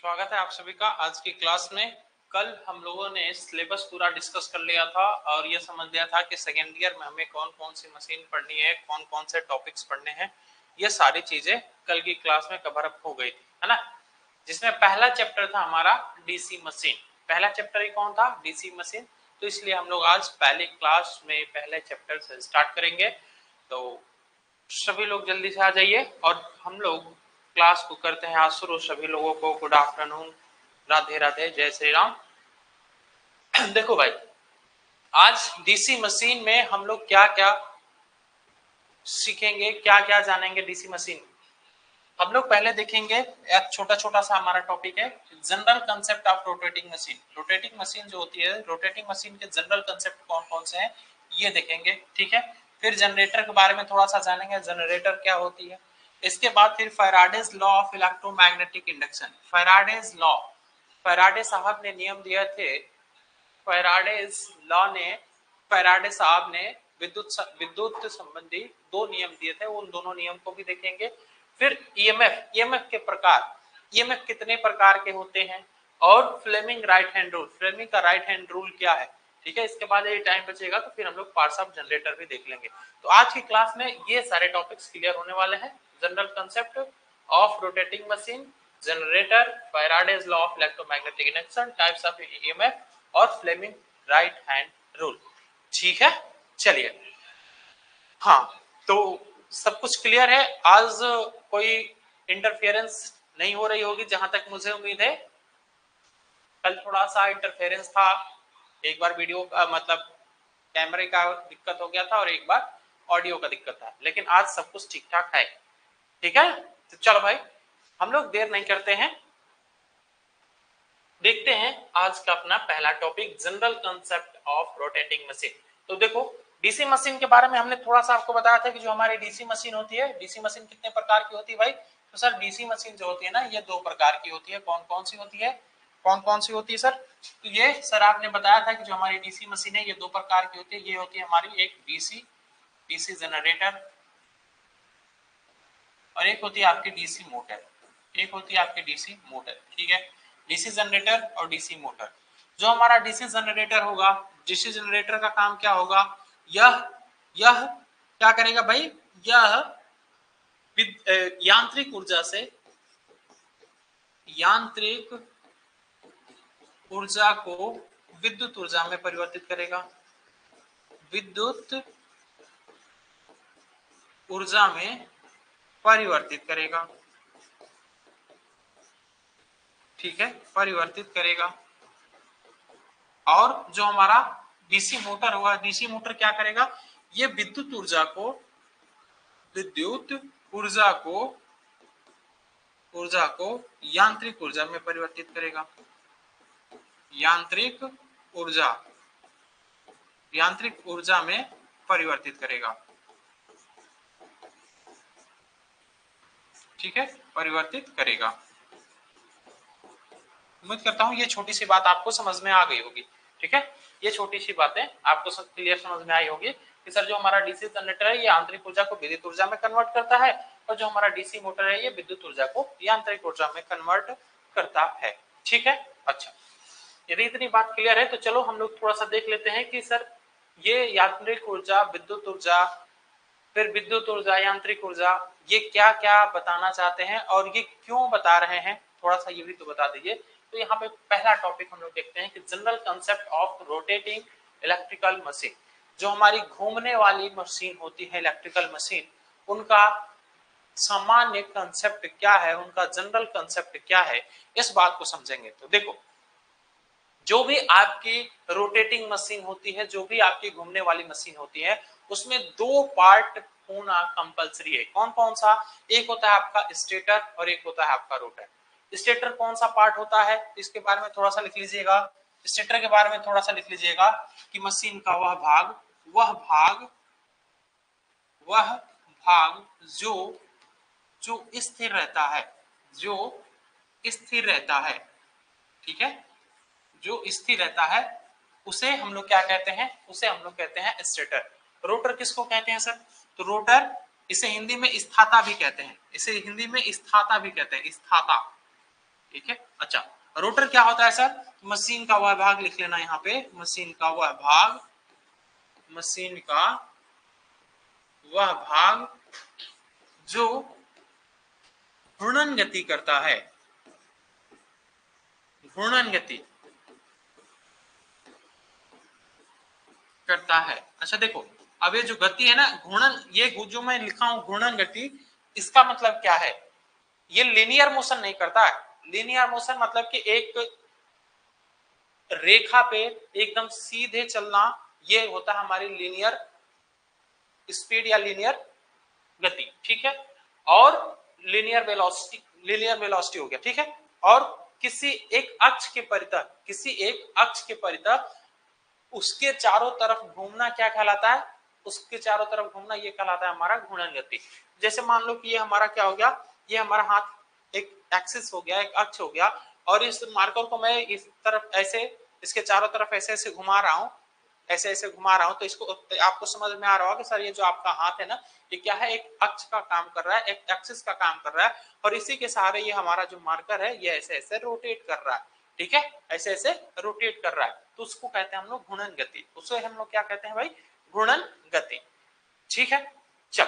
स्वागत है आप सभी का आज की क्लास में। कल हम लोगों ने सिलेबस पूरा डिस्कस कर लिया था और ये समझ लिया था कि सेकेंड ईयर में हमें कौन कौन सी मशीन पढ़नी है, कौन कौन से टॉपिक्स पढ़ने हैं। ये सारी चीजें कल की क्लास में कवर अप हो गई थी, है ना। जिसमें पहला चैप्टर था हमारा डीसी मशीन। पहला चैप्टर ही कौन था? DC machine. तो इसलिए हम लोग आज पहली क्लास में पहले चैप्टर से स्टार्ट करेंगे। तो सभी लोग जल्दी से आ जाइए और हम लोग क्लास को करते हैं आज शुरू। सभी लोगों को गुड आफ्टरनून, राधे राधे, जय श्री राम। देखो भाई, आज डीसी मशीन में हम लोग क्या क्या सीखेंगे, क्या क्या जानेंगे डीसी मशीन। हम लोग पहले देखेंगे, एक छोटा छोटा सा हमारा टॉपिक है general concept of rotating machine. Rotating machine जो होती है, रोटेटिंग मशीन के जनरल कंसेप्ट कौन कौन से हैं ये देखेंगे, ठीक है। फिर जनरेटर के बारे में थोड़ा सा जानेंगे, जनरेटर क्या होती है। इसके बाद फिर Faraday's law of electromagnetic induction. Faraday's law, Faraday साहब ने नियम दिए थे। फैराडेज लॉ ने, फैराडे साहब ने विद्युत संबंधी दो नियम दिए थे, उन दोनों नियम को भी देखेंगे। फिर ईएमएफ के प्रकार, ईएमएफ कितने प्रकार के होते हैं, और Fleming right hand rule, Fleming का राइट हैंड रूल क्या है, ठीक है। इसके बाद यदि टाइम बचेगा तो फिर हम लोग पार्ट्स ऑफ जनरेटर भी देख लेंगे। तो आज की क्लास में ये सारे टॉपिक्स क्लियर होने वाले हैं। General concept of rotating machine, generator, Faraday's law of electromagnetic induction, types of EMF और फ्लेमिंग राइट हैंड रूल, ठीक है। चलिए, हाँ, तो सब कुछ क्लियर है। आज कोई इंटरफेरेंस नहीं हो रही होगी जहां तक मुझे उम्मीद है। कल थोड़ा सा इंटरफेरेंस था, एक बार वीडियो का मतलब कैमरे का दिक्कत हो गया था और एक बार ऑडियो का दिक्कत था, लेकिन आज सब कुछ ठीक ठाक है, ठीक है। तो चलो भाई, हम लोग देर नहीं करते हैं, देखते हैं आज का अपना पहला topic general concept of rotating machine. तो देखो, डीसी मशीन के बारे में हमने थोड़ा सा आपको बताया था कि जो हमारी डीसी मशीन होती है, डीसी मशीन कितने प्रकार की होती है भाई। तो सर डीसी मशीन जो होती है ना, ये दो प्रकार की होती है। कौन कौन सी होती है, कौन कौन सी होती है सर? तो ये सर आपने बताया था कि जो हमारी डीसी मशीन है ये दो प्रकार की होती है। ये होती है हमारी एक डीसी जनरेटर, और एक होती है आपकी डीसी मोटर, एक होती है आपकी डीसी मोटर, ठीक है। डीसी जनरेटर और डीसी मोटर। जो हमारा डीसी जनरेटर होगा, डीसी जनरेटर का काम क्या होगा, यह क्या करेगा भाई, यह यांत्रिक ऊर्जा से, यांत्रिक ऊर्जा को विद्युत ऊर्जा में परिवर्तित करेगा, विद्युत ऊर्जा में परिवर्तित करेगा, ठीक है, परिवर्तित करेगा। और जो हमारा डीसी मोटर हुआ, डीसी मोटर क्या करेगा, ये विद्युत ऊर्जा को, विद्युत ऊर्जा को यांत्रिक ऊर्जा में परिवर्तित करेगा, यांत्रिक ऊर्जा में परिवर्तित करेगा, ठीक है, परिवर्तित करेगा। उम्मीद करता हूं ये छोटी सी बात आपको समझ में आ गई होगी, ठीक है। ये छोटी सी बातें आपको क्लियर समझ में आई होगी कि सर जो हमारा डीसी जनरेटर है ये आंतरिक ऊर्जा को विद्युत ऊर्जा में कन्वर्ट करता है, और जो हमारा डीसी मोटर है ये विद्युत ऊर्जा को यांत्रिक ऊर्जा में कन्वर्ट करता है, ठीक है। अच्छा, यदि इतनी बात क्लियर है तो चलो हम लोग थोड़ा सा देख लेते हैं कि सर ये यांत्रिक ऊर्जा, विद्युत ऊर्जा, फिर विद्युत ऊर्जा, यांत्रिक ऊर्जा, ये क्या क्या बताना चाहते हैं और ये क्यों बता रहे हैं, थोड़ा सा ये भी तो बता दीजिए। तो यहाँ पे पहला टॉपिक हम लोग देखते हैं कि general concept of rotating electrical machine. जो हमारी घूमने वाली मशीन होती है, इलेक्ट्रिकल मशीन, उनका सामान्य कंसेप्ट क्या है, उनका जनरल कंसेप्ट क्या है, इस बात को समझेंगे। तो देखो, जो भी आपकी रोटेटिंग मशीन होती है, जो भी आपकी घूमने वाली मशीन होती है, उसमें दो पार्ट होना कंपलसरी है। कौन कौन सा? एक होता है आपका स्टेटर और एक होता है आपका रोटर। स्टेटर कौन सा पार्ट होता है, इसके बारे में थोड़ा सा लिख लीजिएगा। स्टेटर के बारे में थोड़ा सा लिख लीजिएगा कि मशीन का वह भाग जो स्थिर रहता है, जो स्थिर रहता है, ठीक है, जो स्थिर रहता है, उसे हम लोग क्या कहते हैं, उसे हम लोग कहते हैं स्टेटर। रोटर किसको कहते हैं सर? तो रोटर, इसे हिंदी में स्थाता भी कहते हैं, इसे हिंदी में स्थाता भी कहते हैं, स्थाता, ठीक है। अच्छा, रोटर क्या होता है सर? मशीन का वह भाग लिख लेना यहाँ पे, मशीन का वह भाग, मशीन का वह भाग जो घूर्णन गति करता है, घूर्णन गति करता है। अच्छा देखो, अब ये जो गति है ना घूर्णन, ये जो मैं लिखा हूं घूर्णन गति, इसका मतलब क्या है? ये लिनियर मोशन नहीं करता है। लिनियर मोशन मतलब कि एक रेखा पे एकदम सीधे चलना, ये होता है हमारी लिनियर स्पीड या लिनियर गति, ठीक है। और लिनियर वेलोसिटी, लिनियर वेलोसिटी हो गया, ठीक है। और किसी एक अक्ष के परितः, किसी एक अक्ष के परितः उसके चारों तरफ घूमना क्या कहलाता है? उसके चारों तरफ घूमना ये कहलाता है हमारा घूर्णन गति। जैसे मान लो कि ये हमारा क्या हो गया, ये हमारा हाथ एक एक्सिस हो गया, एक अक्ष हो गया, और इस मार्कर को मैं इस तरफ ऐसे, इसके चारों तरफ ऐसे ऐसे घुमा रहा हूं, ऐसे ऐसे घुमा रहा हूं, तो इसको आपको समझ में आ रहा होगा कि सर ये जो आपका हाथ है ना, ये क्या है? एक अक्ष का काम कर रहा है, एक एक्सिस का काम कर रहा है, और इसी के सहारे ये हमारा जो मार्कर है ये ऐसे ऐसे रोटेट कर रहा है, ठीक है, ऐसे ऐसे रोटेट कर रहा है, तो उसको कहते हैं हम लोग घूर्णन गति। उसे हम लोग क्या कहते हैं भाई? घूर्णन गति, ठीक है। चल,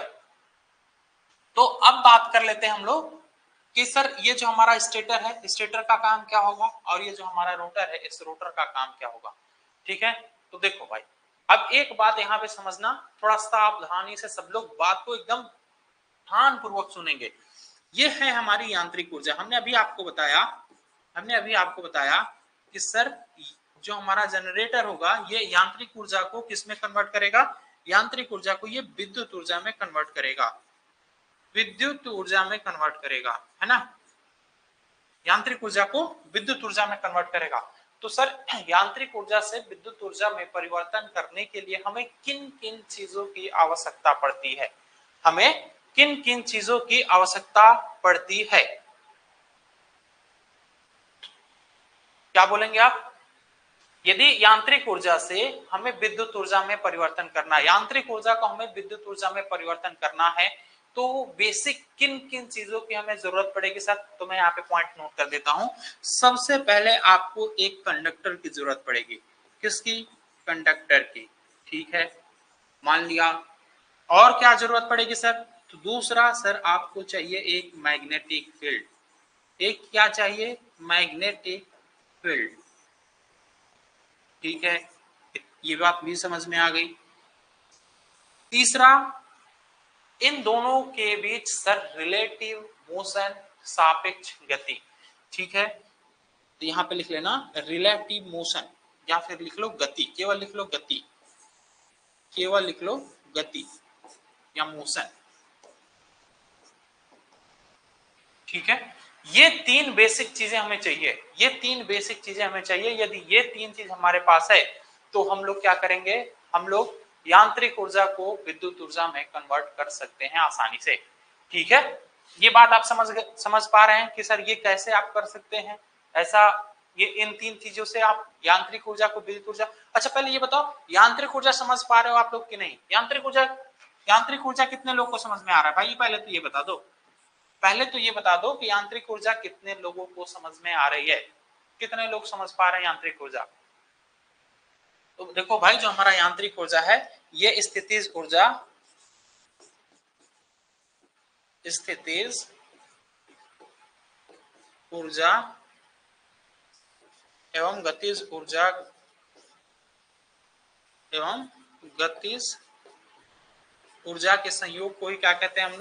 तो अब बात कर लेते हैं हम लोग कि सर ये जो हमारा स्टेटर है, स्टेटर का काम क्या होगा, और ये जो हमारा रोटर है, इस रोटर का काम क्या होगा, ठीक है। तो देखो भाई, अब एक बात यहाँ पे समझना, थोड़ा सावधानी से सब लोग बात को एकदम ध्यान पूर्वक सुनेंगे। ये है हमारी यांत्रिक ऊर्जा। हमने अभी आपको बताया कि सर जो हमारा जनरेटर होगा ये यांत्रिक ऊर्जा को किसमें कन्वर्ट करेगा? यांत्रिक ऊर्जा को ये विद्युत ऊर्जा में कन्वर्ट करेगा, विद्युत ऊर्जा में कन्वर्ट करेगा, है ना। यांत्रिक ऊर्जा को विद्युत ऊर्जा में कन्वर्ट करेगा। तो सर यांत्रिक ऊर्जा से विद्युत ऊर्जा में परिवर्तन करने के लिए हमें किन किन चीजों की आवश्यकता पड़ती है? हमें किन किन चीजों की आवश्यकता पड़ती है? क्या बोलेंगे आप? यदि यांत्रिक ऊर्जा से हमें विद्युत ऊर्जा में परिवर्तन करना है, यांत्रिक ऊर्जा को हमें विद्युत ऊर्जा में परिवर्तन करना है, तो बेसिक किन किन चीजों की हमें जरूरत पड़ेगी सर? तो मैं यहाँ पे पॉइंट नोट कर देता हूं। सबसे पहले आपको एक कंडक्टर की जरूरत पड़ेगी। किसकी? कंडक्टर की, ठीक है, मान लिया। और क्या जरूरत पड़ेगी सर? तो दूसरा सर आपको चाहिए एक मैग्नेटिक फील्ड। एक क्या चाहिए? मैग्नेटिक फील्ड, ठीक है, ये बात भी समझ में आ गई। तीसरा, इन दोनों के बीच सर रिलेटिव मोशन, सापेक्ष गति, ठीक है। तो यहां पे लिख लेना रिलेटिव मोशन, या फिर लिख लो गति, केवल लिख लो गति, केवल लिख लो गति या मोशन, ठीक है। ये तीन बेसिक चीजें हमें चाहिए, ये तीन बेसिक चीजें हमें चाहिए। यदि ये तीन चीज हमारे पास है तो हम लोग क्या करेंगे? हम लोग यांत्रिक ऊर्जा को विद्युत ऊर्जा में कन्वर्ट कर सकते हैं आसानी से, ठीक है। ये बात आप समझ पा रहे हैं कि सर ये कैसे आप कर सकते हैं? ऐसा ये इन तीन चीजों से आप यांत्रिक ऊर्जा को विद्युत ऊर्जा। अच्छा पहले ये बताओ, यांत्रिक ऊर्जा समझ पा रहे हो आप लोग कि नहीं? यांत्रिक ऊर्जा कितने लोग को समझ में आ रहा है भाई? पहले तो ये बता दो, पहले तो ये बता दो कि यांत्रिक ऊर्जा कितने लोगों को समझ में आ रही है? कितने लोग समझ पा रहे हैं यांत्रिक ऊर्जा? तो देखो भाई, जो हमारा यांत्रिक ऊर्जा है ये स्थितिज ऊर्जा, स्थितिज ऊर्जा एवं गतिज ऊर्जा एवं गतिज ऊर्जा के संयोग को ही क्या कहते हैं हम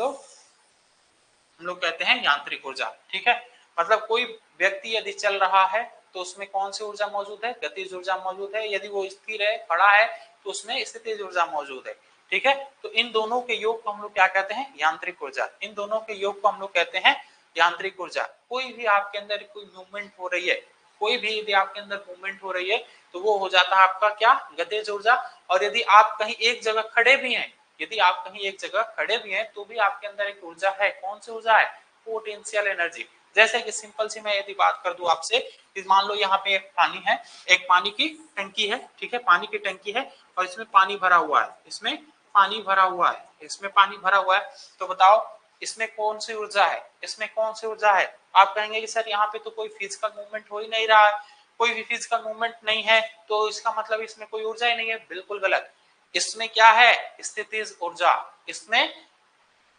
लोग कहते हैं यांत्रिक ऊर्जा, ठीक है। मतलब कोई व्यक्ति यदि चल रहा है तो उसमें कौन सी ऊर्जा मौजूद है? गतिज ऊर्जा मौजूद है। यदि वो स्थिर है, खड़ा है, तो उसमें स्थितिज ऊर्जा मौजूद है, ठीक है। तो इन दोनों के योग को हम लोग क्या कहते हैं? यांत्रिक ऊर्जा। इन दोनों के योग को हम लोग कहते हैं यांत्रिक ऊर्जा। कोई भी आपके अंदर कोई मूवमेंट हो रही है, कोई भी यदि आपके अंदर मूवमेंट हो रही है तो वो हो जाता है आपका क्या? गतिज ऊर्जा। और यदि आप कहीं एक जगह खड़े भी हैं, यदि आप कहीं एक जगह खड़े भी हैं तो भी आपके अंदर एक ऊर्जा है। कौन सी ऊर्जा है? Potential energy. जैसे कि सिंपल सी मैं यदि बात कर दूं आपसे, मान लो यहाँ पे एक पानी है, एक पानी की टंकी है, ठीक है, पानी की टंकी है और इसमें पानी भरा हुआ है, इसमें पानी भरा हुआ है, इसमें पानी भरा हुआ है। तो बताओ इसमें कौन सी ऊर्जा है, इसमें कौन सी ऊर्जा है? आप कहेंगे कि सर यहाँ पे तो कोई फिजिकल मूवमेंट हो ही नहीं रहा है, कोई भी फिजिकल मूवमेंट नहीं है, तो इसका मतलब इसमें कोई ऊर्जा ही नहीं है। बिल्कुल गलत। इसमें क्या है? स्थितिज ऊर्जा। इसमें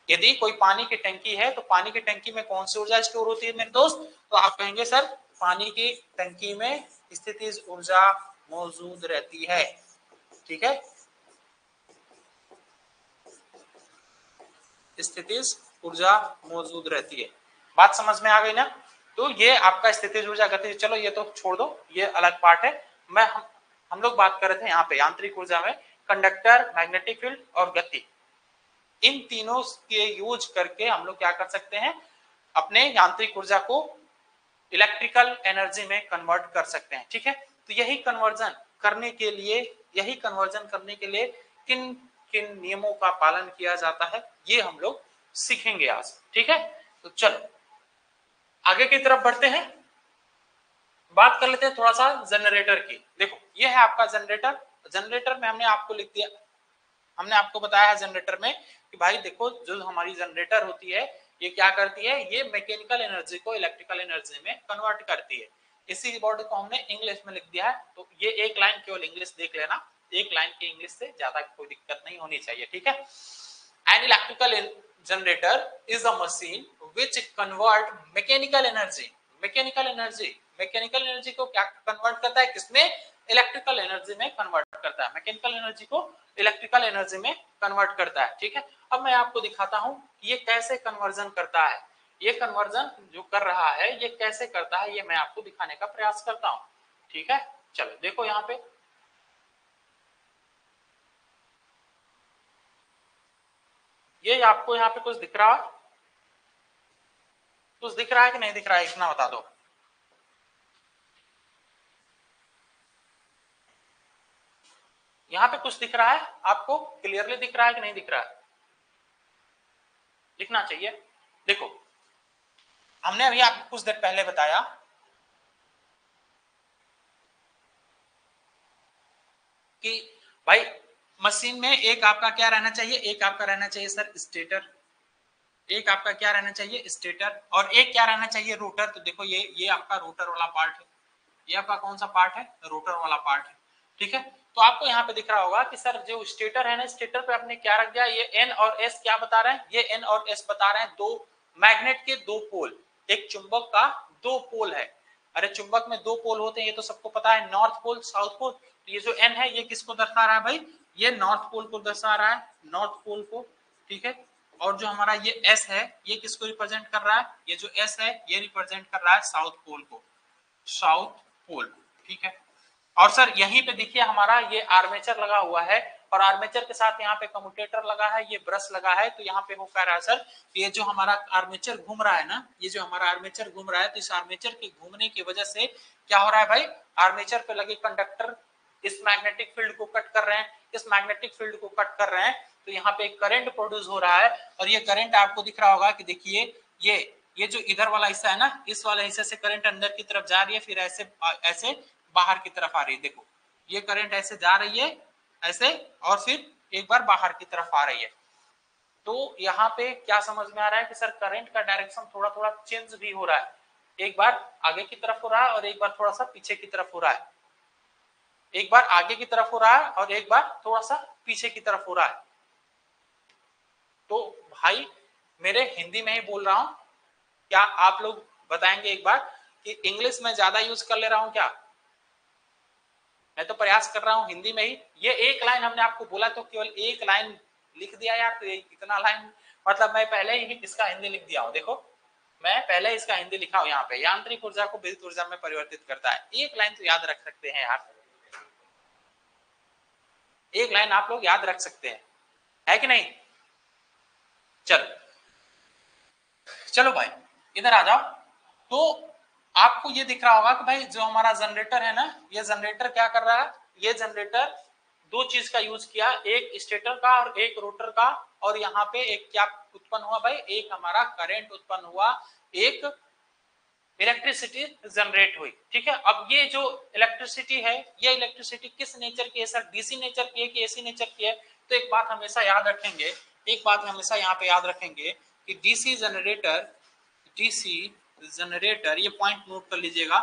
यदि कोई पानी की टंकी है तो पानी की टंकी में कौन सी ऊर्जा स्टोर होती है मेरे दोस्त? तो आप कहेंगे सर पानी की टंकी में स्थितिज ऊर्जा मौजूद रहती है। ठीक है, स्थितिज ऊर्जा मौजूद रहती है। बात समझ में आ गई ना? तो ये आपका स्थितिज ऊर्जा गतिज, चलो ये तो छोड़ दो, ये अलग पार्ट है। हम लोग बात कर रहे थे यहाँ पे यांत्रिक ऊर्जा में कंडक्टर, मैग्नेटिक फील्ड और गति, इन तीनों के यूज करके हम लोग क्या कर सकते हैं, अपने यांत्रिक ऊर्जा को इलेक्ट्रिकल एनर्जी में कन्वर्ट कर सकते हैं। ठीक है, तो यही कन्वर्जन करने के लिए किन किन नियमों का पालन किया जाता है ये हम लोग सीखेंगे आज। ठीक है, तो चलो आगे की तरफ बढ़ते हैं, बात कर लेते हैं थोड़ा सा जनरेटर की। देखो ये है आपका जनरेटर। जनरेटर में हमने आपको लिख दिया, हमने आपको बताया है जनरेटर में कि भाई देखो जो हमारी जनरेटर होती है ये क्या करती है, ये मैकेनिकल एनर्जी को इलेक्ट्रिकल एनर्जी में कन्वर्ट करती है। इसी वर्ड को हमने इंग्लिश में लिख दिया है, तो ये एक लाइन केवल इंग्लिश देख लेना, एक लाइन की इंग्लिश से ज्यादा कोई दिक्कत नहीं होनी चाहिए। ठीक है, an electrical generator is a machine which convert mechanical energy को क्या कन्वर्ट करता है, किसमें? इलेक्ट्रिकल एनर्जी में कन्वर्ट करता है, मैकेनिकल एनर्जी को इलेक्ट्रिकल एनर्जी में कन्वर्ट करता है। ठीक है, अब मैं आपको दिखाता हूं कि ये कैसे कन्वर्जन करता है, ये कन्वर्जन जो कर रहा है ये कैसे करता है, ये मैं आपको दिखाने का प्रयास करता हूं। ठीक है, चलो देखो यहाँ पे ये आपको यहाँ पे कुछ दिख रहा है, कुछ दिख रहा है कि नहीं दिख रहा है, इतना बता दो। यहाँ पे कुछ दिख रहा है आपको, क्लियरली दिख रहा है कि नहीं दिख रहा है? दिखना चाहिए। देखो हमने अभी आपको कुछ देर पहले बताया कि भाई मशीन में एक आपका क्या रहना चाहिए, एक आपका रहना चाहिए सर स्टेटर, एक आपका क्या रहना चाहिए स्टेटर, और एक क्या रहना चाहिए रोटर। तो देखो ये आपका रोटर वाला पार्ट है, ये आपका कौन सा पार्ट है? रोटर वाला पार्ट है। ठीक है, तो आपको यहाँ पे दिख रहा होगा कि सर जो स्टेटर है ना, स्टेटर पे आपने क्या रख दिया, ये एन और एस क्या बता रहे हैं, ये एन और एस बता रहे हैं दो मैग्नेट के दो पोल, एक चुंबक का दो पोल है। अरे चुंबक में दो पोल होते हैं ये तो सबको पता है, नॉर्थ पोल साउथ पोल। तो ये जो एन है ये किसको दर्शा रहा है भाई, ये नॉर्थ पोल को दर्शा रहा है, नॉर्थ पोल को। ठीक है, और जो हमारा ये एस है ये किसको रिप्रेजेंट कर रहा है, ये जो एस है ये रिप्रेजेंट कर रहा है साउथ पोल को, साउथ पोल। ठीक है, और सर यहीं पे देखिए हमारा ये आर्मेचर लगा हुआ है, और आर्मेचर के साथ यहाँ पे कम्यूटेटर लगा है, ये ब्रश लगा है। तो यहाँ पे हो क्या रहा है सर, ये जो हमारा आर्मेचर घूम रहा है ना, ये जो हमारा आर्मेचर घूम रहा है, तो इस आर्मेचर के घूमने की वजह से क्या हो रहा है भाई, आर्मेचर पे लगे कंडक्टर इस मैग्नेटिक फील्ड को कट कर रहे हैं, इस मैग्नेटिक फील्ड को कट कर रहे हैं, तो यहाँ पे एक करंट प्रोड्यूस हो रहा है। और ये करंट आपको दिख रहा होगा कि देखिए ये जो इधर वाला हिस्सा है ना, इस वाले हिस्से से करंट अंदर की तरफ जा रही है, फिर ऐसे बाहर की तरफ आ रही है। देखो ये करंट ऐसे जा रही है ऐसे, और फिर एक बार बाहर की तरफ आ रही है। तो यहाँ पे क्या समझ में आ रहा है कि सर करंट का डायरेक्शन थोड़ा थोड़ा चेंज भी हो रहा है, एक बार आगे की तरफ हो रहा है और एक बार थोड़ा सा पीछे की तरफ हो रहा है, एक बार आगे की तरफ हो रहा है और एक बार थोड़ा सा पीछे की तरफ हो रहा है। तो भाई मेरे हिंदी में ही बोल रहा हूं, क्या आप लोग बताएंगे एक बार कि इंग्लिश में ज्यादा यूज कर ले रहा हूं क्या? मैं तो प्रयास कर रहा हूं हिंदी में ही। ये एक लाइन हमने आपको बोला तो केवल एक लाइन लिख दिया यार, तो इतना लाइन मतलब मैं पहले ही इसका हिंदी लिख दिया हूं। देखो मैं पहले इसका हिंदी लिखा हूं यहाँ पे, यांत्रिक ऊर्जा को विद्युत ऊर्जा में परिवर्तित करता है। एक लाइन तो याद रख सकते हैं यार, एक लाइन आप लोग याद रख सकते हैं, है कि नहीं? चलो भाई इधर आ जाओ। तो आपको ये दिख रहा होगा कि भाई जो हमारा जनरेटर है ना, ये जनरेटर क्या कर रहा है, ये जनरेटर दो चीज का यूज किया, एक स्टेटर का और एक रोटर का, और यहाँ पे एक क्या उत्पन्न हुआ भाई, एक हमारा करंट उत्पन्न हुआ, एक इलेक्ट्रिसिटी जनरेट हुई। ठीक है, अब ये जो इलेक्ट्रिसिटी है, ये इलेक्ट्रिसिटी किस नेचर की है सर, डीसी नेचर की है कि एसी नेचर की है? तो एक बात हमेशा याद रखेंगे, एक बात हमेशा यहाँ पे याद रखेंगे कि डीसी जनरेटर, ये पॉइंट नोट कर लीजिएगा,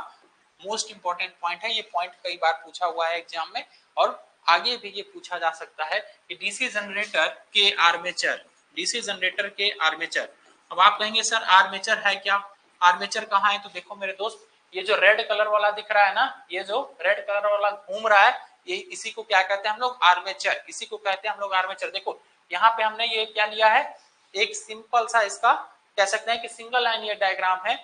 मोस्ट इंपॉर्टेंट पॉइंट है ये। पॉइंट कई बार पूछा हुआ है एग्जाम में और आगे भी ये पूछा जा सकता है कि डीसी जनरेटर के आर्मेचर। अब आप कहेंगे सर आर्मेचर है क्या, आर्मेचर कहाँ है? तो देखो मेरे दोस्त, ये जो रेड कलर वाला दिख रहा है ना, ये जो रेड कलर वाला घूम रहा है, ये इसी को क्या कहते हैं हम लोग? आर्मेचर। इसी को कहते हैं हम लोग आर्मेचर। देखो यहाँ पे हमने ये क्या लिया है, एक सिंपल सा इसका कह सकते हैं कि सिंगल लाइन ये डायग्राम है।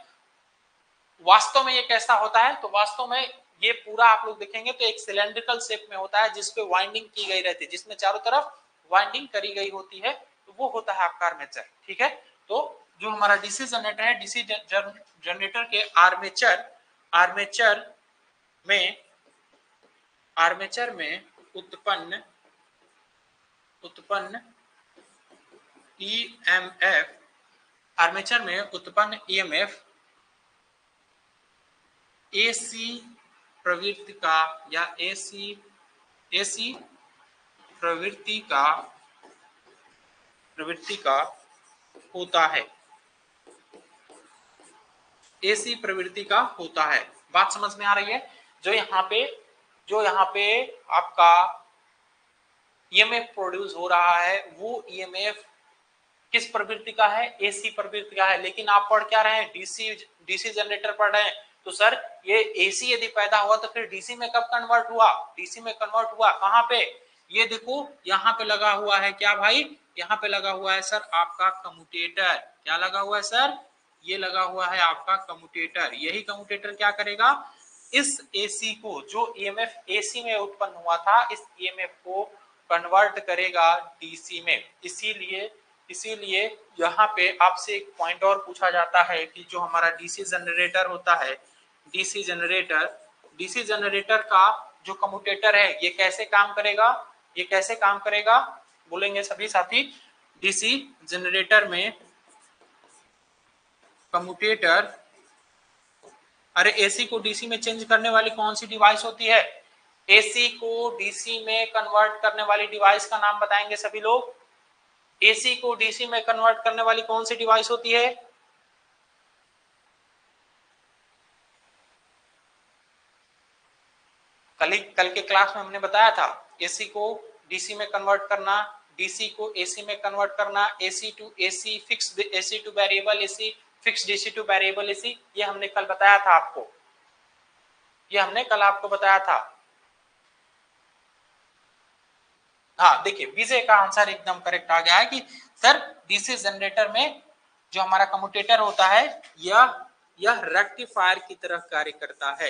वास्तव में ये कैसा होता है? तो वास्तव में ये पूरा आप लोग देखेंगे तो एक सिलेंड्रिकल शेप में होता है, जिसपे वाइंडिंग की गई रहती है, जिसमें चारों तरफ वाइंडिंग करी गई होती है, तो वो होता है आपका आर्मेचर। ठीक है, तो जो हमारा डीसी जनरेटर है, डीसी जनरेटर के आर्मेचर में उत्पन्न ईएमएफ, आर्मेचर में उत्पन्न ईएमएफ एसी प्रवृत्ति का या एसी प्रवृत्ति का होता है, एसी प्रवृत्ति का होता है। बात समझ में आ रही है? जो यहाँ पे आपका ईएमएफ प्रोड्यूस हो रहा है, वो ईएमएफ किस प्रवृत्ति का है? एसी प्रवृत्ति का है। लेकिन आप पढ़ क्या रहे हैं? डीसी जनरेटर पढ़ रहे हैं। तो सर ये एसी यदि पैदा हुआ तो फिर डीसी में कब कन्वर्ट हुआ? डीसी में कन्वर्ट हुआ कहां पे? ये देखो यहाँ पे लगा हुआ है क्या भाई? यहाँ पे लगा हुआ है सर आपका कम्यूटेटर। क्या लगा हुआ है सर? ये लगा हुआ है आपका कम्यूटेटर। यही कम्यूटेटर क्या करेगा? इस एसी को, जो ईएमएफ एसी में उत्पन्न हुआ था, इस ईएमएफ को कन्वर्ट करेगा डीसी में। इसीलिए यहाँ पे आपसे एक पॉइंट और पूछा जाता है कि जो हमारा डीसी जनरेटर होता है, डीसी जनरेटर का जो कम्यूटेटर है, ये कैसे काम करेगा? बोलेंगे सभी साथी। डीसी जनरेटर में कम्यूटेटर, अरे एसी को डीसी में चेंज करने वाली कौन सी डिवाइस होती है? एसी को डीसी में कन्वर्ट करने वाली डिवाइस का नाम बताएंगे सभी लोग। एसी को डीसी में कन्वर्ट करने वाली कौन सी डिवाइस होती है? कल के क्लास में हमने बताया था, एसी को डीसी में कन्वर्ट करना, डीसी को एसी में कन्वर्ट करना, AC to AC, fix AC to variable AC, fix DC to variable AC, ये हमने कल बताया था आपको, ये हमने कल आपको बताया था। हाँ देखिए, विजय का आंसर एकदम करेक्ट आ गया है कि सर डीसी जनरेटर में जो हमारा कम्यूटेटर होता है, यह रेक्टिफायर की तरह कार्य करता है।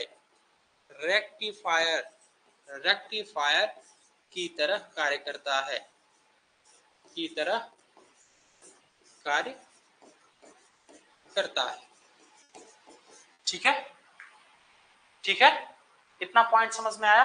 रेक्टिफायर की तरह कार्य करता है, ठीक है, इतना पॉइंट समझ में आया?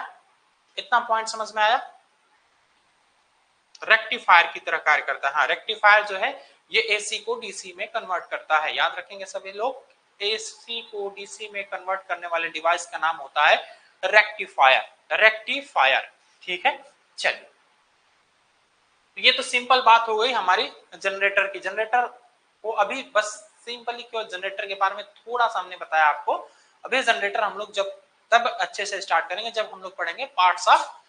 रेक्टिफायर की तरह कार्य करता है। हाँ, रेक्टिफायर जो है ये एसी को डीसी में कन्वर्ट करता है। याद रखेंगे सभी लोग, एसी को डीसी में कन्वर्ट करने वाले डिवाइस का नाम होता है रेक्टिफायर। ठीक है, चलिए, ये तो सिंपल बात हो गई हमारी जनरेटर की। जनरेटर को अभी बस सिंपली क्यों जनरेटर के बारे में थोड़ा सा हमने बताया आपको। अभी जनरेटर हम लोग जब तब अच्छे से स्टार्ट करेंगे जब हम लोग पढ़ेंगे पार्ट्स ऑफ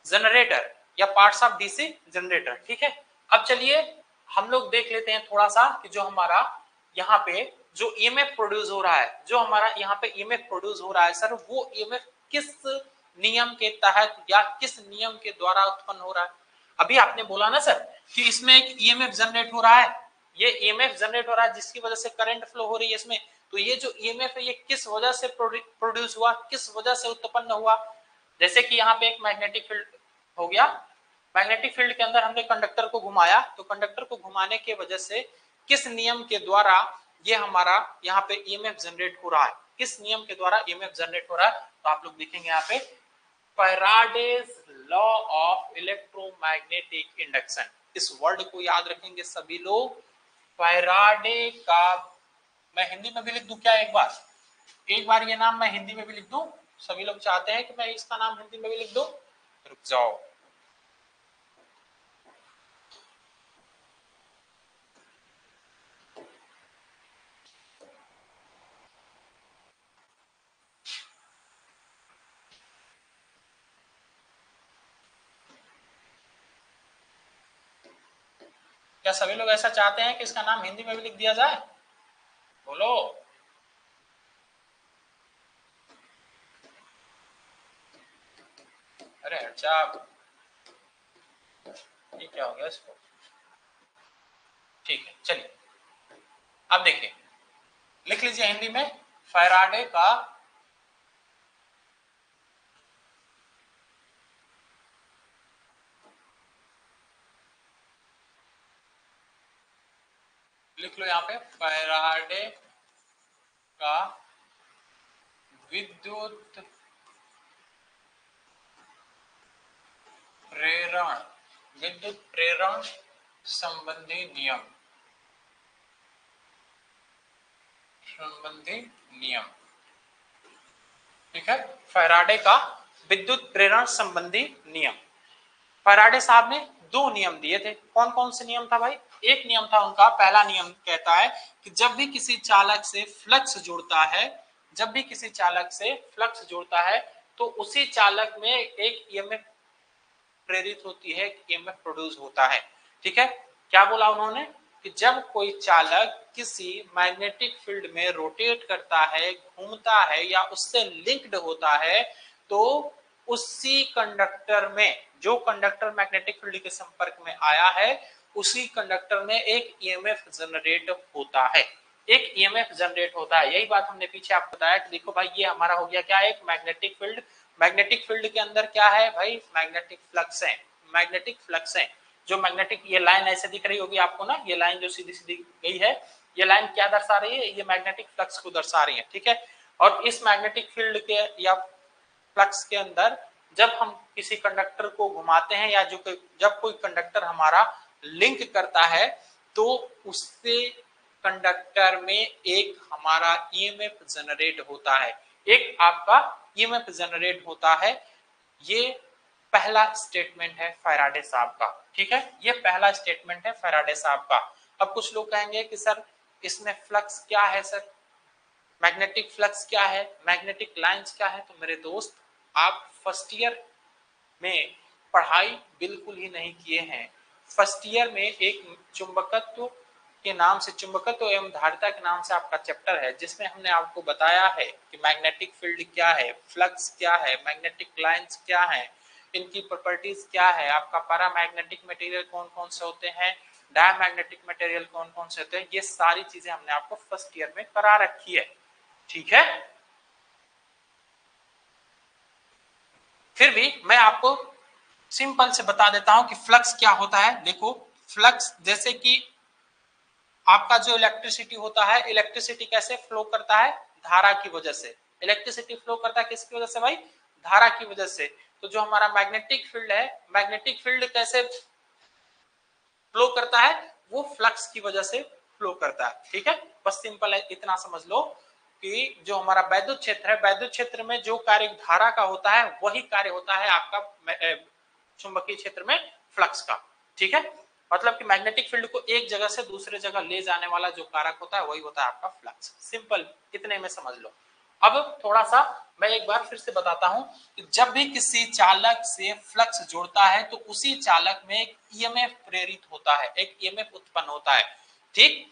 जनरेटर या पार्ट्स ऑफ डीसी जनरेटर। ठीक है, अब चलिए हम लोग देख लेते हैं थोड़ा सा कि जो हमारा यहाँ पे जो ईएमएफ प्रोड्यूस हो रहा है, जो हमारा यहाँ पे ईएमएफ प्रोड्यूस हो रहा है सर, वो ईएमएफ किस नियम के तहत या किस नियम के द्वारा उत्पन्न हो रहा है? अभी आपने बोला ना सर कि इसमें एक ईएमएफ जनरेट हो रहा है, ये ईएमएफ जनरेट हो रहा है जिसकी वजह से करंट फ्लो हो रही है इसमें। तो ये जो ईएमएफ है ये किस वजह से प्रोड्यूस हुआ, किस वजह से उत्पन्न हुआ? जैसे कि यहाँ पे एक मैग्नेटिक फील्ड हो गया, मैग्नेटिक फील्ड के अंदर हमने कंडक्टर को घुमाया, तो कंडक्टर को घुमाने के वजह से किस नियम के द्वारा ये हमारा यहाँ पे ईएमएफ जनरेट हो रहा है? किस नियम के द्वारा ईएमएफ जनरेट हो रहा है? तो आप लोग देखेंगे यहाँ पे Faraday's law of electromagnetic induction. इस वर्ड को याद रखेंगे सभी लोग। फैराडे का, मैं हिंदी में भी लिख दूं क्या? एक बार ये नाम मैं हिंदी में भी लिख दूं? सभी लोग चाहते हैं कि मैं इसका नाम हिंदी में भी लिख दूं? रुक जाओ, क्या सभी लोग ऐसा चाहते हैं कि इसका नाम हिंदी में भी लिख दिया जाए? बोलो। अरे अच्छा, ये क्या हो गया इसको? ठीक है, चलिए अब देखिए, लिख लीजिए हिंदी में फैराडे का लिख लो यहाँ पे, फैराडे का विद्युत प्रेरण, विद्युत प्रेरण संबंधी नियम, संबंधी नियम। ठीक है, फैराडे का विद्युत प्रेरण संबंधी नियम। फैराडे साहब ने दो नियम दिए थे। कौन कौन से नियम था भाई? एक नियम था उनका, पहला नियम कहता है कि जब भी किसी चालक से फ्लक्स जुड़ता है, जब भी किसी चालक से फ्लक्स जुड़ता है तो उसी चालक में एक ईएमएफ प्रेरित होती है, ईएमएफ प्रोड्यूस होता है। ठीक है, क्या बोला उन्होंने कि जब कोई चालक किसी मैग्नेटिक फील्ड में रोटेट करता है, घूमता है या उससे लिंक्ड होता है तो उसी कंडक्टर में, जो कंडक्टर मैग्नेटिक फील्ड के संपर्क में आया है, उसी कंडक्टर में एक ईएमएफ जनरेट होता है, एक ईएमएफ जनरेट होता है। यही बात हमने पीछे आपको बताया कि देखो भाई ये हमारा हो गया क्या, एक मैग्नेटिक फील्ड। मैग्नेटिक फील्ड के अंदर क्या है भाई? मैग्नेटिक फ्लक्स है, मैग्नेटिक फ्लक्स है। जो मैग्नेटिक, ये लाइन ऐसे दिख रही होगी आपको ना, ये लाइन जो सीधी सीधी गई है, ये लाइन क्या दर्शा रही है? ये मैग्नेटिक फ्लक्स को दर्शा रही है। ठीक है, और इस मैग्नेटिक फील्ड के या फ्लक्स के अंदर जब हम किसी कंडक्टर को घुमाते हैं या जो जब कोई कंडक्टर हमारा लिंक करता है तो उससे कंडक्टर में एक हमारा ईएमएफ जनरेट होता है, एक आपका ईएमएफ जनरेट होता है। ये पहला स्टेटमेंट है फैराडे साहब का। ठीक है, ये पहला स्टेटमेंट है फैराडे साहब का। अब कुछ लोग कहेंगे कि सर इसमें फ्लक्स क्या है, सर मैग्नेटिक फ्लक्स क्या है, मैग्नेटिक लाइंस क्या है? तो मेरे दोस्त, आप फर्स्ट ईयर में पढ़ाई बिल्कुल ही नहीं किए हैं। फर्स्ट ईयर में एक चुंबकत्व के नाम से, चुंबकत्व एवं धारिता के नाम से आपका चैप्टर है, जिसमें हमने आपको बताया है कि मैग्नेटिक फील्ड क्या है, फ्लक्स क्या है, मैग्नेटिक लाइंस क्या है, इनकी प्रॉपर्टीज क्या है, आपका पैरामैग्नेटिक मटेरियल कौन कौन से होते हैं, डायमैग्नेटिक मटेरियल कौन कौन से होते हैं, ये सारी चीजें हमने आपको फर्स्ट ईयर में करा रखी है। ठीक है, फिर भी मैं आपको सिंपल से बता देता हूं कि फ्लक्स क्या होता है। देखो, फ्लक्स जैसे कि आपका जो इलेक्ट्रिसिटी होता है, इलेक्ट्रिसिटी कैसे फ्लो करता है? धारा की वजह से। इलेक्ट्रिसिटी फ्लो करता है किसकी वजह से भाई? धारा की वजह से। तो जो हमारा मैग्नेटिक फील्ड है, मैग्नेटिक फील्ड कैसे फ्लो करता है? वो फ्लक्स की वजह से फ्लो करता है। ठीक है, बस सिंपल है, इतना समझ लो कि जो हमारा वैद्युत क्षेत्र है, वैद्युत क्षेत्र में जो कार्य धारा का होता है वही कार्य होता है आपका चुंबकीय क्षेत्र में फ्लक्स का। ठीक है, मतलब कि मैग्नेटिक फील्ड को एक जगह से दूसरे जगह ले जाने वाला जो कारक होता है वही होता है आपका फ्लक्स। सिंपल, इतने में समझ लो। अब थोड़ा सा मैं एक बार फिर से बताता हूं कि जब भी किसी चालक से फ्लक्स जोड़ता है तो उसी चालक में एक ईएमएफ प्रेरित होता है, एक ईएमएफ उत्पन्न होता है। ठीक,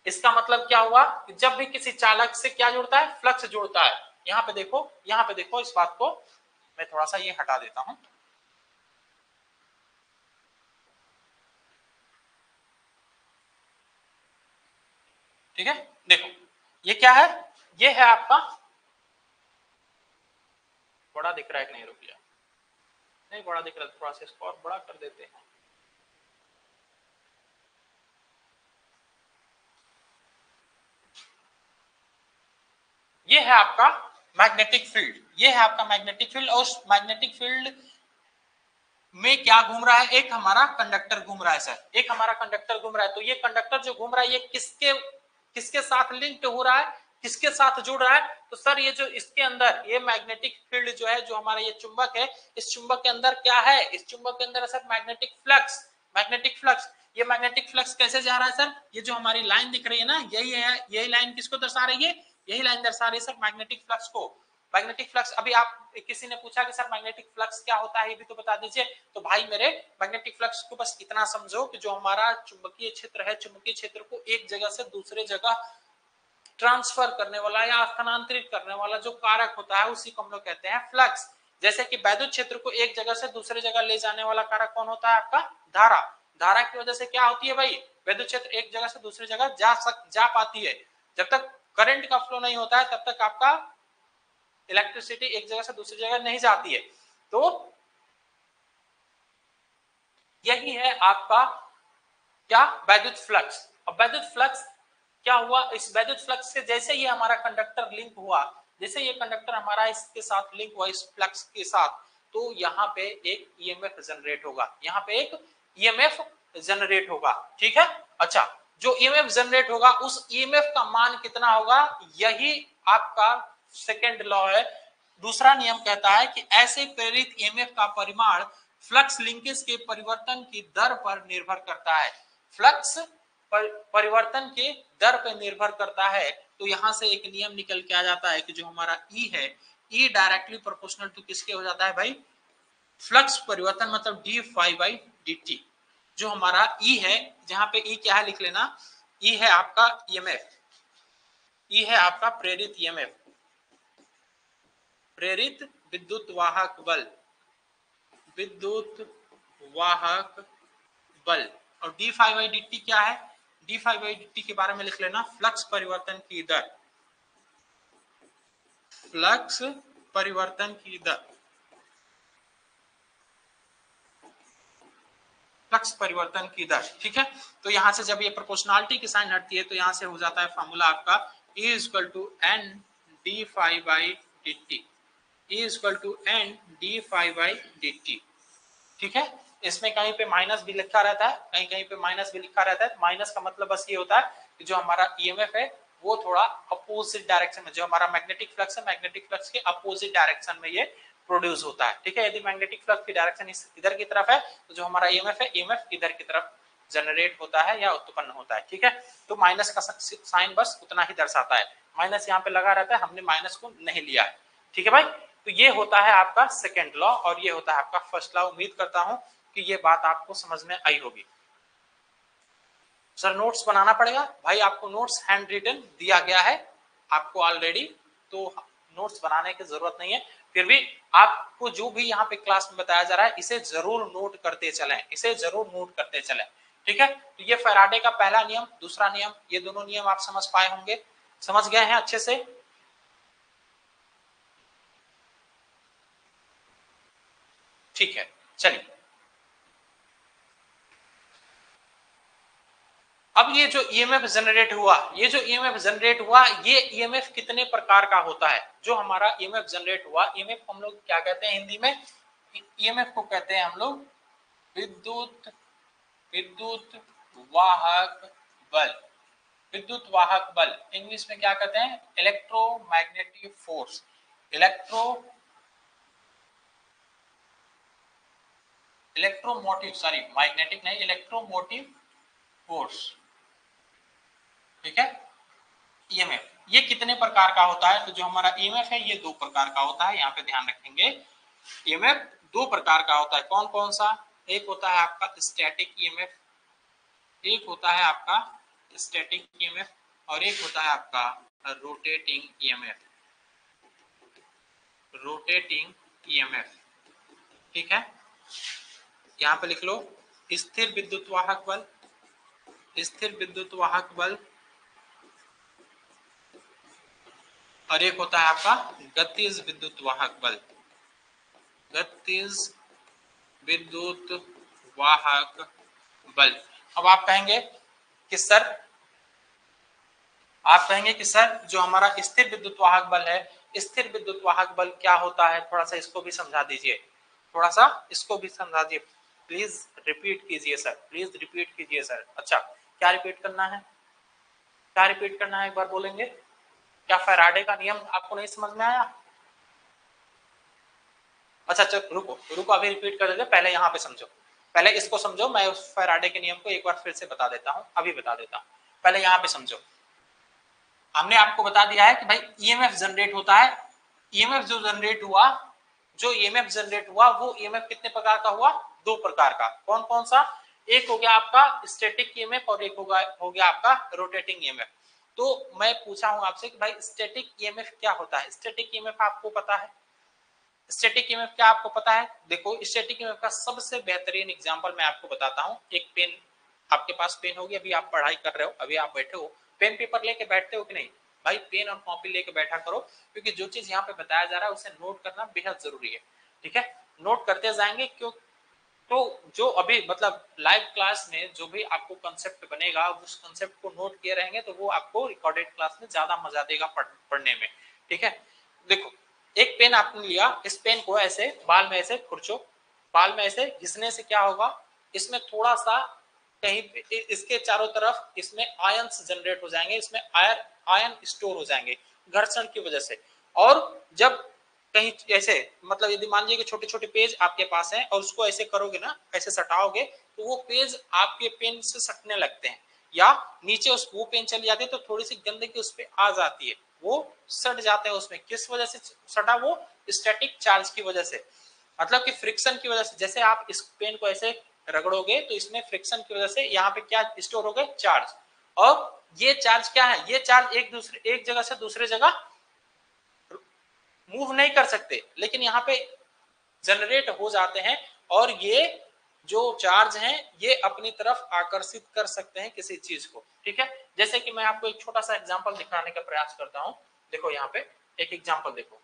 इसका मतलब क्या हुआ कि जब भी किसी चालक से क्या जुड़ता है? फ्लक्स जुड़ता है। यहाँ पे देखो, यहाँ पे देखो, इस बात को मैं थोड़ा सा ये हटा देता हूं। ठीक है, देखो ये क्या है? ये है आपका, बड़ा दिख रहा है कि नहीं? रुक गया, नहीं बड़ा दिख रहा है, थोड़ा सा इसको और बड़ा कर देते हैं। ये है आपका मैग्नेटिक फील्ड, ये है आपका मैग्नेटिक फील्ड। और उस मैग्नेटिक फील्ड में क्या घूम रहा है? एक हमारा कंडक्टर घूम रहा है सर, एक हमारा कंडक्टर घूम रहा है। तो ये कंडक्टर जो घूम रहा है ये किसके किसके साथ लिंक्ड हो रहा है, किसके साथ जुड़ रहा है? तो सर ये जो इसके अंदर ये मैग्नेटिक फील्ड जो है, जो हमारा ये चुंबक है, इस चुंबक के अंदर क्या है? इस चुंबक के अंदर है sir magnetic flux, magnetic flux. ये मैग्नेटिक फ्लक्स कैसे जा रहा है सर? ये जो हमारी लाइन दिख रही है ना, यही है, यही लाइन किसको दर्शा रही है? यही लाइन दर्शा रही है सर मैग्नेटिक फ्लक्स को। मैग्नेटिक फ्लक्स, अभी आप किसी ने पूछा कि सर मैग्नेटिक फ्लक्स क्या होता है ये भी तो बता दीजिए, तो भाई मेरे मैग्नेटिक फ्लक्स को बस इतना समझो कि जो हमारा चुंबकीय क्षेत्र है, चुंबकीय क्षेत्र को एक जगह से दूसरे जगह ट्रांसफर करने वाला या स्थानांतरित करने वाला जो कारक होता है उसी को हम लोग कहते हैं फ्लक्स। जैसे कि वैद्युत क्षेत्र को एक जगह से दूसरे जगह ले जाने वाला कारक कौन होता है? आपका धारा। धारा की वजह से क्या होती है भाई? वैद्युत क्षेत्र एक जगह से दूसरी जगह जा पाती है। जब तक करंट का फ्लो नहीं होता है तब तक आपका इलेक्ट्रिसिटी एक जगह से दूसरी जगह नहीं जाती है। तो यही है आपका क्या? वैद्युत फ्लक्स। अब वैद्युत फ्लक्स क्या हुआ? इस वैद्युत फ्लक्स से जैसे ये हमारा कंडक्टर लिंक हुआ, जैसे ये कंडक्टर हमारा इसके साथ लिंक हुआ, इस फ्लक्स के साथ, तो यहाँ पे एक ईएमएफ जनरेट होगा, यहाँ पे एक ईएमएफ जनरेट होगा। ठीक है। अच्छा, जो ईएमएफ जनरेट होगा उस ईएमएफ का मान कितना होगा? यही आपका सेकेंड लॉ है। दूसरा नियम कहता है कि ऐसे प्रेरित ईएमएफ का परिमाण फ्लक्स लिंकेज के परिवर्तन की दर पर निर्भर करता है। फ्लक्स परिवर्तन के दर पर निर्भर करता है। तो यहां से एक नियम निकल के आ जाता है कि जो हमारा ई है, ई डायरेक्टली प्रोपोर्शनल टू किसके हो जाता है भाई? फ्लक्स परिवर्तन, मतलब D phi by D T. जो हमारा ई है, जहां पे ई क्या है लिख लेना, ई है आपका ईएमएफ, ई है आपका प्रेरित ईएमएफ, प्रेरित विद्युत वाहक बल, विद्युत वाहक बल। और D phi by D T क्या है? D phi by D T के बारे में लिख लेना, फ्लक्स परिवर्तन की दर, फ्लक्स परिवर्तन की दर, फ्लक्स परिवर्तन की दर। ठीक है। तो यहां से जब ये प्रोपोर्शनलिटी की साइन हटती है तो यहां से हो जाता है फॉर्मूला आपका E equal to N D phi by D T, E equal to N D phi by D T. ठीक है। इसमें कहीं पे माइनस भी लिखा रहता है, कहीं कहीं पे माइनस भी लिखा रहता है। माइनस का मतलब बस ये होता है कि जो हमारा ईएमएफ है वो थोड़ा अपोजिट डायरेक्शन में, जो हमारा मैग्नेटिक फ्लक्स है, मैग्नेटिक फ्लक्स के अपोजिट डायरेक्शन में ये प्रोड्यूस होता है। ठीक है। यदि मैग्नेटिक फ्लक्स की डायरेक्शन इधर की तरफ है तो जो हमारा ईएमएफ है, ईएमएफ इधर की तरफ जनरेट होता है या उत्पन्न होता है। ठीक है। तो माइनस का साइन बस उतना ही दर्शाता है, माइनस यहाँ पे लगा रहता है, हमने माइनस को नहीं लिया है। ठीक है भाई। तो ये होता है आपका सेकेंड लॉ और ये होता है आपका फर्स्ट लॉ। उम्मीद करता हूं कि ये बात आपको समझ में आई होगी। सर नोट्स बनाना पड़ेगा भाई, आपको नोट्स हैंड रिटन दिया गया है आपको ऑलरेडी, तो नोट्स बनाने की जरूरत नहीं है। फिर भी आपको जो भी यहाँ पे क्लास में बताया जा रहा है इसे जरूर नोट करते चलें, इसे जरूर नोट करते चलें। ठीक है। तो ये फैराडे का पहला नियम, दूसरा नियम, ये दोनों नियम आप समझ पाए होंगे, समझ गए हैं अच्छे से? ठीक है। चलिए, अब ये जो ईएमएफ जनरेट हुआ, ये जो ईएमएफ जनरेट हुआ, ये ईएमएफ कितने प्रकार का होता है? जो हमारा ईएमएफ जनरेट हुआ, ईएमएफ हम लोग क्या कहते हैं हिंदी में? ईएमएफ को कहते हैं हम लोग विद्युत विद्युत वाहक बल। विद्युत वाहक बल इंग्लिश में क्या कहते हैं? Electromagnetic force. Electromotive, sorry magnetic नहीं, इलेक्ट्रोमोटिव फोर्स। ठीक है। ईएमएफ ये कितने प्रकार का होता है? तो जो हमारा ईएमएफ है ये दो प्रकार का होता है, यहाँ पे ध्यान रखेंगे। ईएमएफ दो प्रकार का होता है, कौन कौन सा? एक होता है आपका स्टैटिक ईएमएफ, एक होता है आपका स्टैटिक ईएमएफ, और एक होता है आपका रोटेटिंग ईएमएफ, रोटेटिंग ईएमएफ। ठीक है। यहाँ पे लिख लो स्थिर विद्युत वाहक बल, स्थिर विद्युत वाहक बल, और एक होता है आपका गतिज विद्युत वाहक बल, गतिज विद्युत वाहक बल। अब आप कहेंगे कि सर, जो हमारा स्थिर विद्युत वाहक बल है, स्थिर विद्युत वाहक बल क्या होता है? थोड़ा सा इसको भी समझा दीजिए, थोड़ा सा इसको भी समझा दीजिए, प्लीज रिपीट कीजिए सर, प्लीज रिपीट कीजिए सर। अच्छा, क्या रिपीट करना है? क्या रिपीट करना है? एक बार बोलेंगे? क्या फैराडे का नियम आपको नहीं समझ में आया? अच्छा चलो रुको अभी रिपीट कर देते, पहले यहाँ पे समझो, पहले इसको समझो। मैं उस फैराडे के नियम को एक बार फिर से बता देता हूँ, अभी बता देता हूँ, पहले यहाँ पे समझो। हमने आपको बता दिया है कि भाई ईएमएफ जनरेट होता है, ईएमएफ जो ईएमएफ जनरेट हुआ वो ईएमएफ कितने प्रकार का हुआ? 2 प्रकार का। कौन कौन सा? एक हो गया आपका स्टैटिक ईएमएफ और एक हो गया आपका रोटेटिंग ईएमएफ। तो मैं पूछा हूं आपसे कि भाई स्टैटिक ईएमएफ क्या होता है? स्टैटिक ईएमएफ आपको पता है? स्टैटिक ईएमएफ क्या आपको पता है? देखो स्टैटिक ईएमएफ का सबसे बेहतरीन एग्जांपल मैं आपको बताता हूं। एक पेन, आपके पास पेन होगी, अभी आप पढ़ाई कर रहे हो, अभी आप बैठे हो, पेन पेपर लेके बैठते हो कि नहीं? भाई पेन और कॉपी लेके बैठा करो, क्योंकि जो चीज यहाँ पे बताया जा रहा है उसे नोट करना बेहद जरूरी है। ठीक है, नोट करते जाएंगे। क्यों? तो जो अभी मतलब लाइव क्लास में जो भी आपको कंसेप्ट बनेगा, उस कंसेप्ट को नोट किए रहेंगे तो वो आपको रिकॉर्डेड क्लास में ज्यादा मजा देगा पढ़ने में। ठीक है, देखो एक पेन आपने लिया, इस पेन को ऐसे बाल में ऐसे खुरचो, बाल में ऐसे घिसने से क्या होगा? इसमें थोड़ा सा कहीं इसके चारों तरफ इसमें आयंस जनरेट हो जाएंगे, इसमें आयन स्टोर हो जाएंगे घर्षण की वजह से। और जब कहीं ऐसे मतलब यदि मान लीजिए कि छोटे छोटे पेज आपके पास हैं और उसको ऐसे करोगे ना, ऐसे सटाओगे तो वो पेज आपके पेन से सटने लगते हैं, या नीचे वो पेन चली जाती है तो थोड़ी सी गंदगी उस पर आ जाती है, वो सट जाते हैं उसमें। किस वजह से सटा? वो स्टैटिक चार्ज की वजह से, मतलब कि फ्रिक्शन की वजह से। जैसे आप इस पेन को ऐसे रगड़ोगे तो इसमें फ्रिक्शन की वजह से यहाँ पे क्या स्टोर हो गए? चार्ज। और ये चार्ज क्या है? ये चार्ज एक जगह से दूसरे जगह मूव नहीं कर सकते, लेकिन यहाँ पे जनरेट हो जाते हैं, और ये जो चार्ज हैं ये अपनी तरफ आकर्षित कर सकते हैं किसी चीज को। ठीक है, जैसे कि मैं आपको एक छोटा सा एग्जांपल दिखाने का प्रयास करता हूं। देखो यहाँ पे एक एग्जांपल देखो,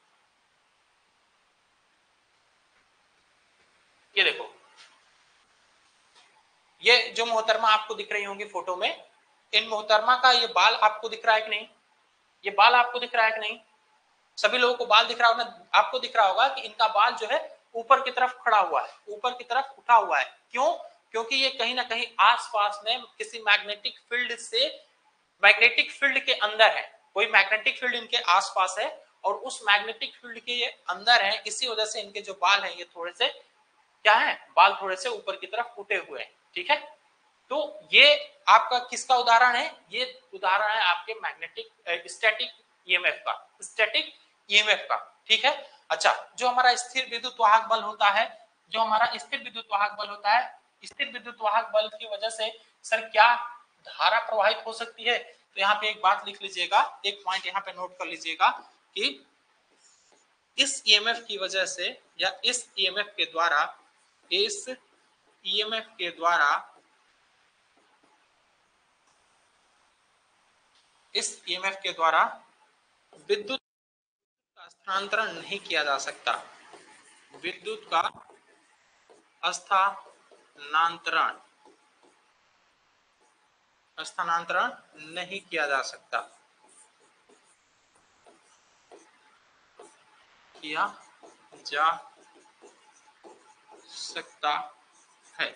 ये देखो, ये जो मोहतरमा आपको दिख रही होंगी फोटो में, इन मोहतरमा का ये बाल आपको दिख रहा है कि नहीं? ये बाल आपको दिख रहा है कि नहीं? सभी लोगों को बाल दिख रहा होगा, आपको दिख रहा होगा कि इनका बाल जो है ऊपर की तरफ खड़ा हुआ है, ऊपर की तरफ उठा हुआ है। क्यों? क्योंकि ये कहीं ना कहीं आसपास में किसी मैग्नेटिक फील्ड से, मैग्नेटिक फील्ड के अंदर है, कोई मैग्नेटिक फील्ड इनके आसपास है और उस मैग्नेटिक फील्ड के ये अंदर है। इसी वजह से इनके जो बाल हैं ये थोड़े से क्या है? बाल थोड़े से ऊपर की तरफ उठे हुए हैं। ठीक है, तो ये आपका किसका उदाहरण है? ये उदाहरण है आपके मैग्नेटिक स्टैटिक ईएमएफ का, स्टैटिक ईएमएफ का। ठीक है, अच्छा, जो हमारा स्थिर विद्युत वाहक बल होता है, जो हमारा स्थिर विद्युत वाहक बल होता है, स्थिर विद्युत वाहक बल की वजह से सर क्या धारा प्रवाहित हो सकती है? तो यहाँ पे एक बात लिख लीजिएगा, एक पॉइंट यहाँ पे नोट कर लीजिएगा कि इस ईएमएफ की वजह से, या इस ईएमएफ के द्वारा, इस ईएमएफ के द्वारा, इस ईएमएफ के द्वारा विद्युत का स्थानांतरण नहीं किया जा सकता। विद्युत का स्थानांतरण स्थानांतरण नहीं किया जा सकता, किया जा सकता है।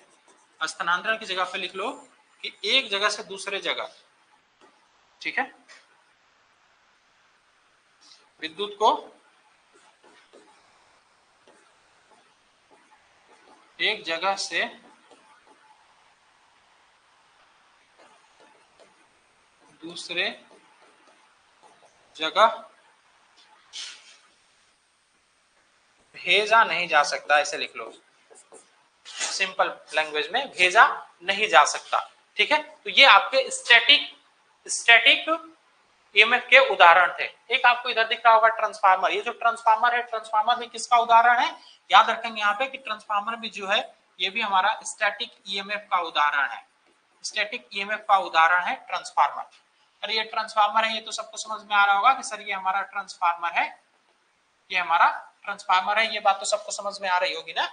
स्थानांतरण की जगह पे लिख लो कि एक जगह से दूसरे जगह। ठीक है, विद्युत को एक जगह से दूसरे जगह भेजा नहीं जा सकता, ऐसे लिख लो, सिंपल लैंग्वेज में भेजा नहीं जा सकता। ठीक है, तो ये आपके स्टैटिक ईएमएफ के उदाहरण थे। एक आपको इधर दिख रहा होगा ट्रांसफार्मर, ये जो ट्रांसफार्मर है, ट्रांसफार्मर भी किसका उदाहरण है? याद रखेंगे यहाँ पे कि ट्रांसफार्मर भी जो है ये भी हमारा स्टैटिक ईएमएफ का उदाहरण है। स्टैटिक ईएमएफ का उदाहरण है ट्रांसफार्मर। अरे ये ट्रांसफार्मर है, ये तो सबको समझ में आ रहा होगा कि सर ये हमारा ट्रांसफार्मर है, ये हमारा ट्रांसफार्मर है। ये बात तो सबको समझ में आ रही होगी ना?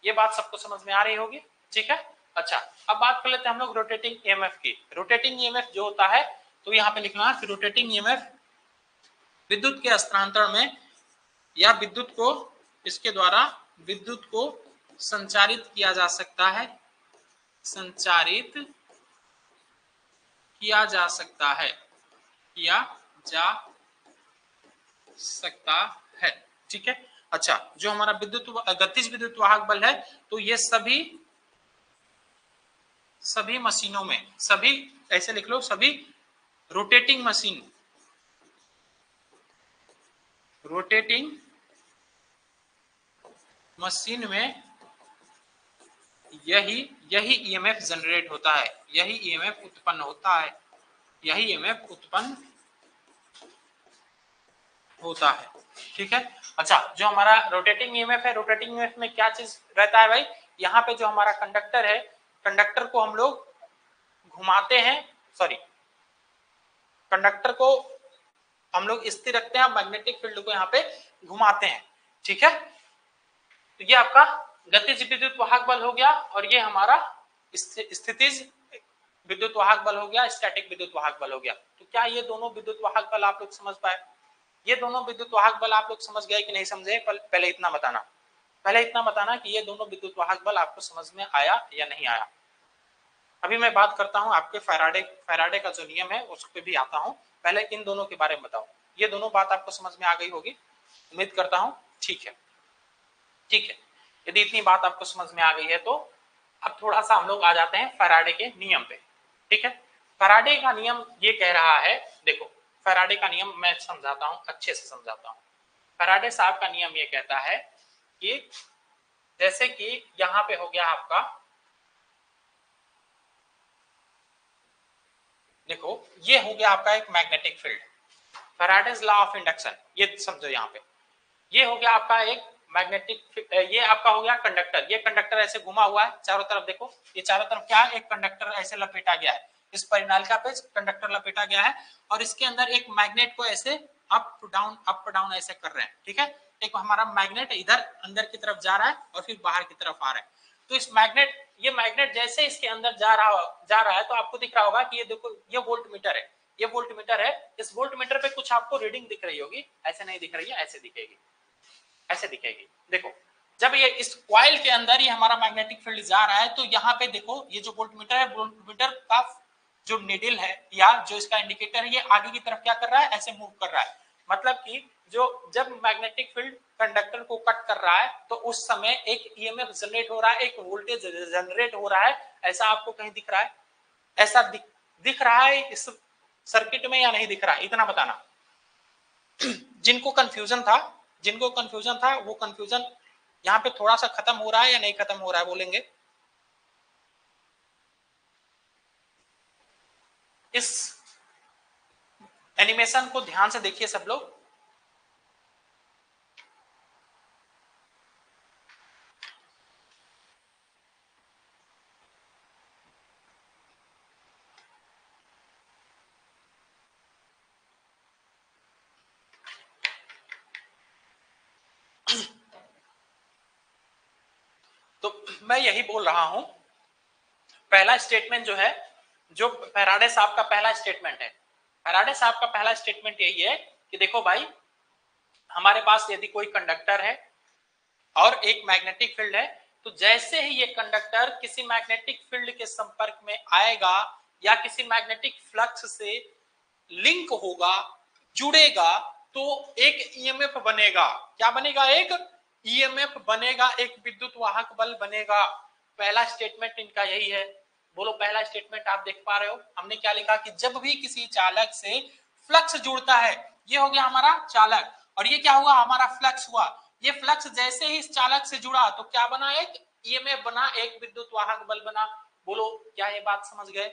ये बात सबको समझ में आ रही होगी। ठीक है, अच्छा, अब बात कर लेते हैं हम लोग रोटेटिंग ईएमएफ की। रोटेटिंग ईएमएफ जो होता है, तो यहाँ पे लिखना है कि रोटेटिंग ईएमएफ विद्युत के स्थानांतरण में, या विद्युत को, इसके द्वारा विद्युत को संचारित किया जा सकता है, संचारित किया जा सकता है, किया जा सकता है। ठीक है, अच्छा, जो हमारा गतिज विद्युत वाहक बल है, तो ये सभी मशीनों में, सभी ऐसे लिख लो, सभी रोटेटिंग मशीन, रोटेटिंग मशीन में यही ईएमएफ जनरेट होता है, यही ईएमएफ उत्पन्न होता है, यही ईएमएफ उत्पन्न होता है। ठीक है। अच्छा, जो हमारा रोटेटिंग ईएमएफ है, रोटेटिंग ईएमएफ में क्या चीज रहता है भाई, यहाँ पे जो हमारा कंडक्टर है, कंडक्टर को हम लोग घुमाते हैं, सॉरी, कंडक्टर को हम लोग स्थिर रखते हैं, मैग्नेटिक फील्ड को यहाँ पे घुमाते हैं। ठीक है। तो ये आपका गतिज विद्युत वाहक बल हो गया, और ये हमारा स्थितिज विद्युत वाहक बल हो गया, स्टैटिक विद्युत वाहक बल हो गया। तो क्या ये दोनों विद्युत वाहक बल आप लोग समझ पाए? ये दोनों विद्युत वाहक बल आप लोग समझ गए कि नहीं समझे? पहले इतना बताना, पहले इतना बताना कि ये दोनों विद्युत वाहक बल आपको समझ में आया या नहीं आया। अभी मैं बात करता हूं आपके फैराडे का जो नियम है उस पर भी आता हूं, पहले इन दोनों के बारे में बताओ। ये दोनों बात आपको समझ में आ गई होगी, उम्मीद करता हूं। ठीक है, ठीक है। यदि इतनी बात आपको समझ में आ गई है तो अब थोड़ा सा हम लोग आ जाते हैं फैराडे के नियम पे। ठीक है। फैराडे का नियम ये कह रहा है, देखो फैराडे का नियम मैं समझाता हूं, अच्छे से समझाता हूं। फैराडे साहब का नियम ये कहता है कि जैसे कि यहां पे हो गया आपका, देखो ये हो गया आपका एक magnetic field, Faraday's law of induction, ये समझो। यहाँ पे ये हो गया आपका एक मैग्नेटिक, ये आपका हो गया कंडक्टर, ये कंडक्टर ऐसे घुमा हुआ है चारों तरफ, देखो ये चारों तरफ क्या है, एक कंडक्टर ऐसे लपेटा गया है, इस परिनालिका पे कंडक्टर लपेटा गया है, और इसके अंदर एक मैग्नेट को ऐसे अप डाउन ऐसे कर रहे हैं। ठीक है। एक हमारा मैग्नेट इधर अंदर की तरफ जा रहा है और फिर बाहर की तरफ आ रहा है। तो इस मैग्नेट, ये मैग्नेट जैसे इसके अंदर जा रहा है तो आपको दिख रहा होगा कि ये देखो ये वोल्ट मीटर है, ये वोल्ट मीटर है। इस वोल्ट मीटर पे कुछ आपको रीडिंग दिख रही होगी, ऐसे नहीं दिख रही है, ऐसे दिखेगी, ऐसे दिखेगी। देखो जब ये इस कॉइल के अंदर ये हमारा मैग्नेटिक फील्ड जा रहा है तो यहाँ पे देखो ये जो वोल्टमीटर है, वोल्टमीटर का जो निडल है या जो इसका इंडिकेटर है, ये आगे की तरफ क्या कर रहा है, ऐसे मूव कर रहा है। मतलब कि जो जब मैग्नेटिक फील्ड कंडक्टर को कट कर रहा है तो उस समय एक ईएमएफ जनरेट हो रहा है, एक वोल्टेज जनरेट हो रहा है। ऐसा आपको कहीं दिख रहा है? ऐसा दिख रहा है इस सर्किट में या नहीं दिख रहा है? इतना बताना। जिनको कंफ्यूजन था वो कंफ्यूजन यहाँ पे थोड़ा सा खत्म हो रहा है या नहीं खत्म हो रहा है, बोलेंगे? इस एनिमेशन को ध्यान से देखिए सब लोग। तो मैं यही बोल रहा हूं, पहला स्टेटमेंट जो है, जो फैराडे साहब का पहला स्टेटमेंट है, फैराडे साहब का पहला स्टेटमेंट यही है कि देखो भाई, हमारे पास यदि कोई कंडक्टर है और एक मैग्नेटिक फील्ड है, तो जैसे ही ये कंडक्टर किसी मैग्नेटिक फील्ड के संपर्क में आएगा या किसी मैग्नेटिक फ्लक्स से लिंक होगा, जुड़ेगा, तो एक ईएमएफ बनेगा। क्या बनेगा? एक ईएमएफ बनेगा, एक विद्युत वाहक बल बनेगा। पहला स्टेटमेंट इनका यही है। बोलो पहला स्टेटमेंट आप देख पा रहे हो? हमने क्या लिखा कि जब भी किसी चालक से फ्लक्स जुड़ता है, ये हो गया हमारा चालक, और ये क्या हुआ? हमारा फ्लक्स हुआ। ये फ्लक्स जैसे ही इस चालक से जुड़ा तो क्या बना? एक ईएमएफ बना, एक विद्युत वाहक बल बना। बोलो क्या ये बात समझ गए?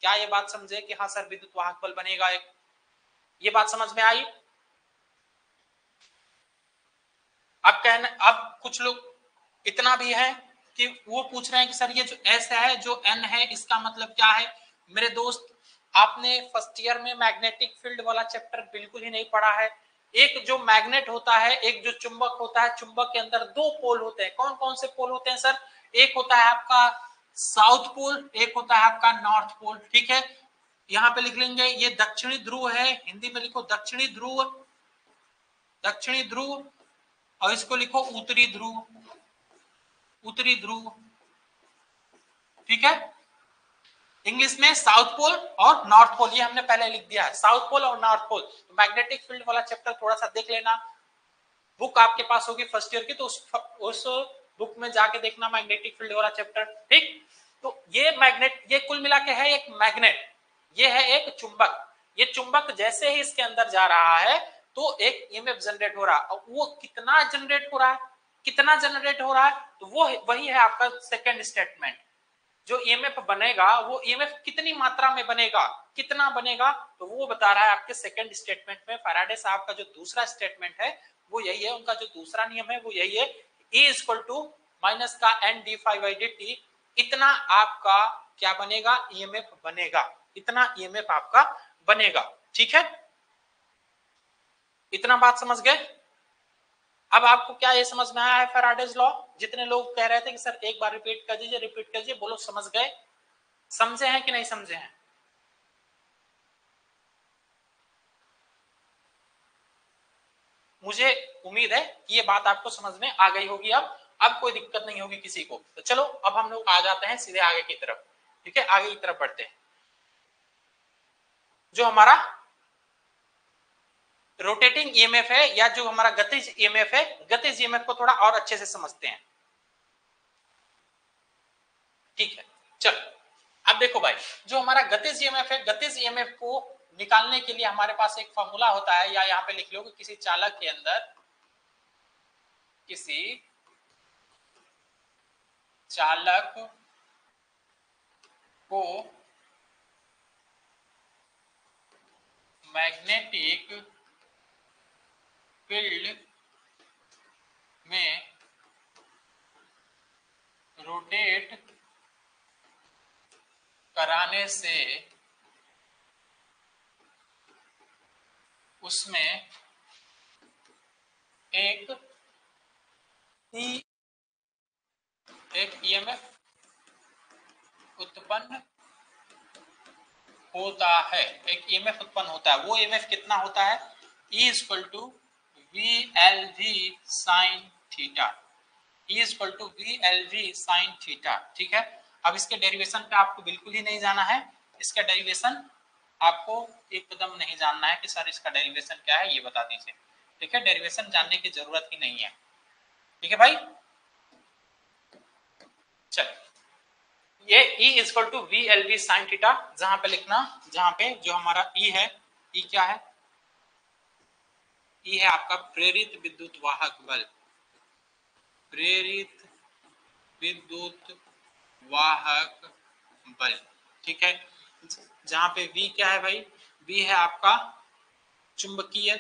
क्या ये बात समझे कि हाँ सर विद्युत वाहक बल बनेगा एक? ये बात समझ में आई? अब कुछ लोग इतना भी है कि वो पूछ रहे हैं कि सर ये जो एस है, जो एन है, इसका मतलब क्या है? मेरे दोस्त, आपने फर्स्ट ईयर में मैग्नेटिक फील्ड वाला चैप्टर बिल्कुल ही नहीं पढ़ा है। एक जो मैग्नेट होता है, एक जो चुंबक होता है, चुंबक के अंदर दो पोल होते हैं। कौन कौन से पोल होते हैं सर? एक होता है आपका साउथ पोल, एक होता है आपका नॉर्थ पोल। ठीक है, यहाँ पे लिख लेंगे ये दक्षिणी ध्रुव है, हिंदी में लिखो दक्षिणी ध्रुव, दक्षिणी ध्रुव, और इसको लिखो उत्तरी ध्रुव, उत्तरी ध्रुव। ठीक है, इंग्लिश में साउथ पोल और नॉर्थ पोल, ये हमने पहले लिख दिया है, साउथ पोल और नॉर्थ पोल। तो मैग्नेटिक फील्ड वाला चैप्टर थोड़ा सा देख लेना, बुक आपके पास होगी फर्स्ट ईयर की, तो उस बुक में जाके देखना मैग्नेटिक फील्ड वाला चैप्टर। ठीक, तो ये मैग्नेट, ये कुल मिला के है एक मैग्नेट, ये है एक चुंबक। ये चुंबक जैसे ही इसके अंदर जा रहा है तो एक ईएमएफ जनरेट हो रहा है। और वो कितना जनरेट हो रहा है, कितना जनरेट हो रहा है, तो वो वही है आपका सेकंड स्टेटमेंट। जो ईएमएफ बनेगा वो ईएमएफ कितनी मात्रा में बनेगा, कितना बनेगा, तो वो बता रहा है आपके सेकंड स्टेटमेंट में। फैराडे साहब का जो दूसरा स्टेटमेंट है वो यही है, उनका जो दूसरा नियम है वो यही है, E इक्वल टू माइनस का N D phi by D T, इतना आपका क्या बनेगा, ईएमएफ बनेगा, इतना ईएमएफ आपका बनेगा। ठीक है, इतना बात समझ गए। अब आपको क्या ये समझ में आया है फैराडेज लॉ? जितने लोग कह रहे थे कि सर एक बार रिपीट कर दीजिए, रिपीट कर दीजिए, बोलो समझ गए, समझे हैं कि नहीं समझे हैं? मुझे उम्मीद है कि ये बात आपको समझ में आ गई होगी। अब कोई दिक्कत नहीं होगी किसी को। तो चलो अब हम लोग आ जाते हैं सीधे आगे की तरफ। ठीक है, आगे की तरफ बढ़ते हैं। जो हमारा रोटेटिंग ईएमएफ है या जो हमारा गतिज ईएमएफ है, गतिज ईएमएफ को थोड़ा और अच्छे से समझते हैं। ठीक है, चलो अब देखो भाई, जो हमारा गतिज ईएमएफ है, गतिज ईएमएफ को निकालने के लिए हमारे पास एक फॉर्मूला होता है, या यहाँ पे लिख लो कि किसी चालक के अंदर, किसी चालक को मैग्नेटिक फील्ड में रोटेट कराने से उसमें एक ईएमएफ उत्पन्न होता है, एक ईएमएफ उत्पन्न होता है। वो ईएमएफ कितना होता है, E equal to V L V sine theta, E equal to V L V sine theta. ठीक है, अब इसके डेरिवेशन पे आपको बिल्कुल ही नहीं जाना है, इसका डेरिवेशन आपको एक कदम नहीं जानना है कि सर इसका डेरिवेशन क्या है, ये बता दीजिए। ठीक है, डेरिवेशन जानने की जरूरत ही नहीं है। ठीक है भाई, चल ये E equal to V L V sine theta, जहां पे लिखना, जहां पे जो हमारा E है, E क्या है, E है आपका प्रेरित विद्युत वाहक बल, प्रेरित विद्युत वाहक बल। ठीक है, जहां पे V क्या है भाई, V है आपका चुंबकीय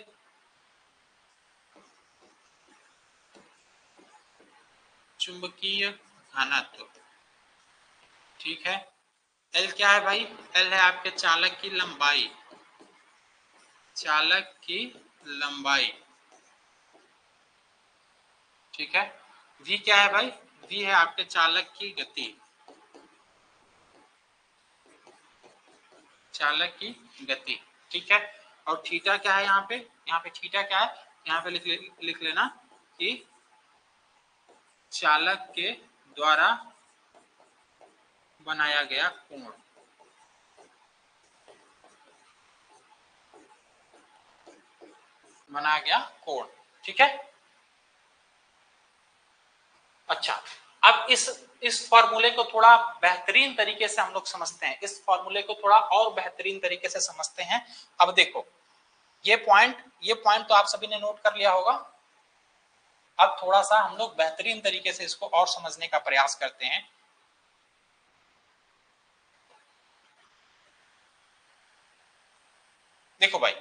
घनत्व। ठीक है, L क्या है भाई, L है आपके चालक की लंबाई, चालक की लंबाई। ठीक है, V क्या है भाई, V है आपके चालक की गति, चालक की गति। ठीक है, और थीटा क्या है यहाँ पे, यहाँ पे थीटा क्या है, यहाँ पे लिख लेना कि चालक के द्वारा बनाया गया कोण, बनाया गया कोण। ठीक है, अच्छा अब इस फॉर्मूले को थोड़ा बेहतरीन तरीके से हम लोग समझते हैं, इस फॉर्मूले को थोड़ा और बेहतरीन तरीके से समझते हैं। अब देखो ये पॉइंट तो आप सभी ने नोट कर लिया होगा। अब थोड़ा सा हम लोग बेहतरीन तरीके से इसको और समझने का प्रयास करते हैं। देखो भाई,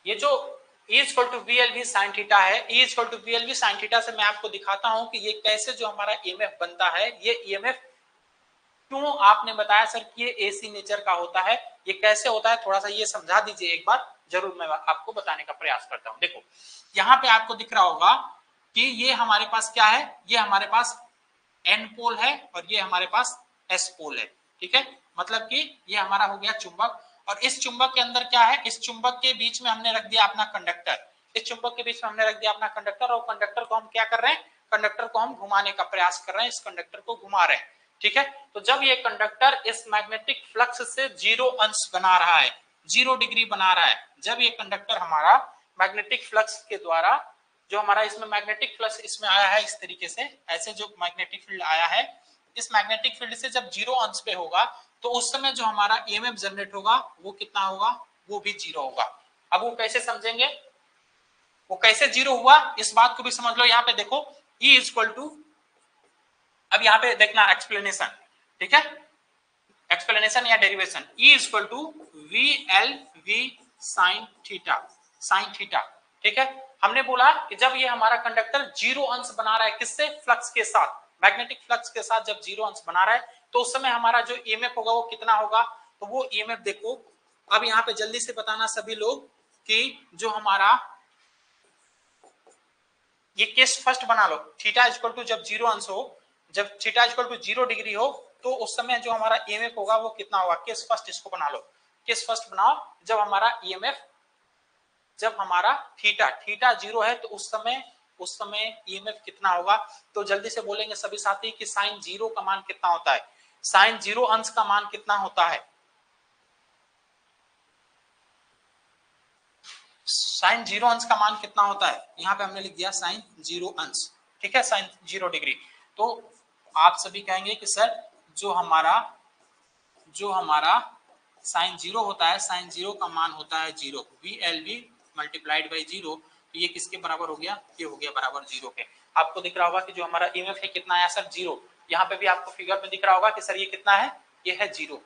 ये जो E equal to V L V sine theta है, E equal to V L V sine theta से मैं आपको दिखाता हूं कि ये कैसे जो हमारा ईएमएफ बनता है, ये ईएमएफ क्यों आपने बताया सर कि ये एसी नेचर का होता है, ये कैसे होता है, थोड़ा सा ये समझा दीजिए एक बार, जरूर मैं आपको बताने का प्रयास करता हूं। देखो यहाँ पे आपको दिख रहा होगा कि ये हमारे पास क्या है, ये हमारे पास एन पोल है और ये हमारे पास एस पोल है। ठीक है, मतलब कि ये हमारा हो गया चुंबक, और इस चुंबक के अंदर क्या है, इस चुंबक के बीच में हमने रख दिया अपना कंडक्टर, इस चुंबक के बीच में हमने रख दिया अपना कंडक्टर, और कंडक्टर को हम क्या कर रहे हैं, कंडक्टर को हम घुमाने का प्रयास कर रहे हैं, इस कंडक्टर को घुमा रहे हैं। ठीक है, तो जब ये कंडक्टर इस मैग्नेटिक फ्लक्स से 0 अंश बना रहा है, 0 डिग्री बना रहा है, जब ये कंडक्टर हमारा मैग्नेटिक फ्लक्स के द्वारा, जो हमारा इसमें मैग्नेटिक फ्लक्स इसमें आया है इस तरीके से, ऐसे जो मैग्नेटिक फील्ड आया है, इस मैग्नेटिक फील्ड से जब 0 अंश पे होगा तो उस समय जो हमारा ईएमएफ जनरेट होगा वो कितना होगा, वो भी 0 होगा। अब वो कैसे समझेंगे, वो कैसे जीरो हुआ इस बात को भी समझ लो। यहाँ पे देखो E इक्वल टू, अब यहाँ पे देखना एक्सप्लेनेशन, ठीक है, एक्सप्लेनेशन या derivation. E equal to V L V sine theta, sine theta, ठीक है। हमने बोला कि जब ये हमारा कंडक्टर जीरो अंश बना रहा है, किससे, फ्लक्स के साथ, मैग्नेटिक फ्लक्स के साथ जब जीरो अंश बना रहा है तो उस समय हमारा जो ईएमएफ होगा वो कितना होगा। तो वो ईएमएफ देखो, अब यहाँ पे जल्दी से बताना सभी लोग कि जो हमारा ये केस फर्स्ट बना लो, थीटा इक्वल टू जब जीरो अंश हो, जब थीटा इक्वल टू 0 डिग्री हो तो उस समय जो हमारा ईएमएफ होगा वो कितना होगा। केस फर्स्ट इसको बना लो, केस फर्स्ट बनाओ, जब हमारा ईएमएफ, जब हमारा थीटा थीटा 0 है तो उस समय ईएमएफ कितना होगा। तो जल्दी से बोलेंगे सभी साथी कि साइन 0 का मान कितना होता है, साइन 0 अंश का मान कितना होता है, साइन 0 अंश का मान कितना होता है। यहाँ पे हमने लिख दिया साइन 0 अंश, ठीक है, साइन 0 डिग्री। तो आप सभी कहेंगे कि सर जो हमारा साइन 0 होता है, साइन 0 का मान होता है 0, we L we multiplied by 0, तो ये किसके बराबर हो गया, ये हो गया बराबर 0 के। आपको दिख रहा होगा कि जो हमारा ईएमएफ है कितना है सर 0, यहाँ पे भी आपको फिगर में दिख रहा होगा कि सर ये कितना है, ये है 0,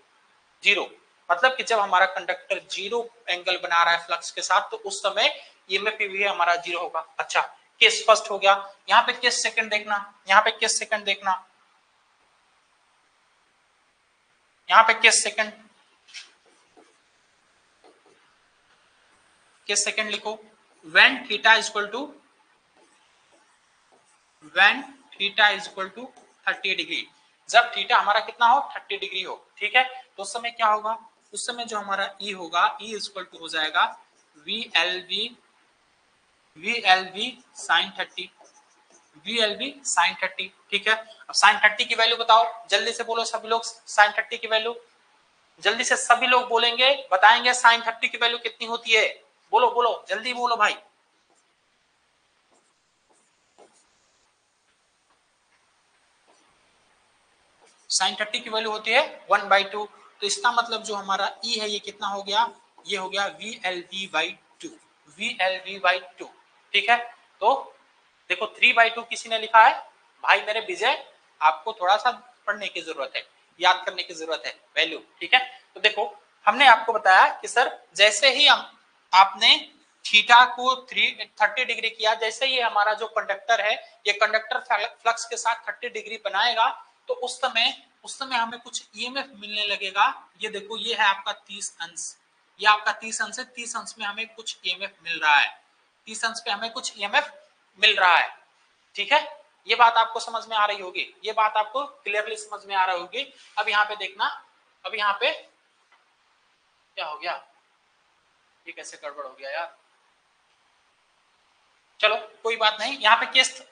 0 मतलब कि जब हमारा कंडक्टर 0 एंगल बना रहा है फ्लक्स के साथ तो उस समय ईएमएफ भी हमारा 0 होगा। अच्छा, केस फर्स्ट हो गया। यहाँ पे केस सेकंड देखना, यहाँ पे केस सेकंड देखना, यहाँ पे केस सेकंड, केस सेकंड लिखो, when theta equal to 30 degree, जब थीटा हमारा कितना हो 30 डिग्री हो, ठीक है, तो उस समय क्या होगा, उस समय जो हमारा E होगा, E इक्वल टू हो जाएगा V L V sine 30, V L V sine 30, ठीक है। अब साइन 30 की वैल्यू बताओ, जल्दी से बोलो सभी लोग साइन 30 की वैल्यू, जल्दी से सभी लोग बोलेंगे, बताएंगे साइन 30 की वैल्यू कितनी होती है, बोलो बोलो जल्दी बोलो भाई। साइन 30 की वैल्यू होती है 1/2, तो इसका मतलब जो हमारा E है ये कितना हो गया, ये हो गया VLV/2, VLV/2, ठीक है। तो देखो 3/2 किसी ने लिखा है, भाई मेरे विजय आपको थोड़ा सा पढ़ने की जरूरत है, याद करने की जरूरत है वैल्यू, ठीक है। तो देखो हमने आपको बताया कि सर जैसे ही हम आपने थीटा को 30 डिग्री किया, जैसे ही हमारा जो कंडक्टर है ये कंडक्टर फ्लक्स के साथ 30 डिग्री बनाएगा तो उस समय हमें कुछ ईएमएफ मिलने लगेगा। ये देखो ये है आपका 30 अंश, ये आपका 30 अंश है, 30 अंश में हमें कुछ ईएमएफ मिल रहा है, 30 अंश पे हमें कुछ ईएमएफ मिल रहा है, ठीक है। ये बात आपको समझ में आ रही होगी, ये बात आपको क्लियरली समझ में आ रही होगी। अब यहाँ पे देखना, अब यहाँ पे क्या हो गया, ये कैसे गड़बड़ हो गया यार, चलो कोई बात नहीं। यहाँ पे केस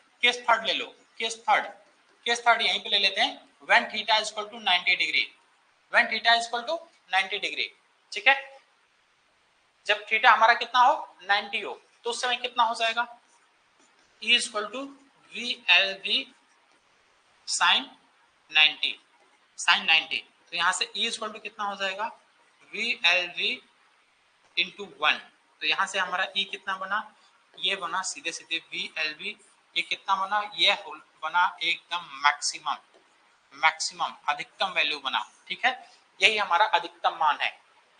थर्ड ले लो, केस थर्ड यहीं पे ले लेते हैं, when theta equal to 90 degree, when theta equal to 90 degree, ठीक है। जब थीटा हमारा कितना हो 90 हो तो उस समय कितना हो जाएगा, E equal to V L V sine 90, sine 90, तो यहाँ से E इक्वल टू कितना हो जाएगा, वी एल वी इंटू 1, तो यहाँ से हमारा E कितना बना, ये बना सीधे सीधे वी एल वी, ये कितना बना, ये बना एकदम मैक्सिमम, मैक्सिमम अधिकतम वैल्यू बना, ठीक है। यही हमारा अधिकतम मान है,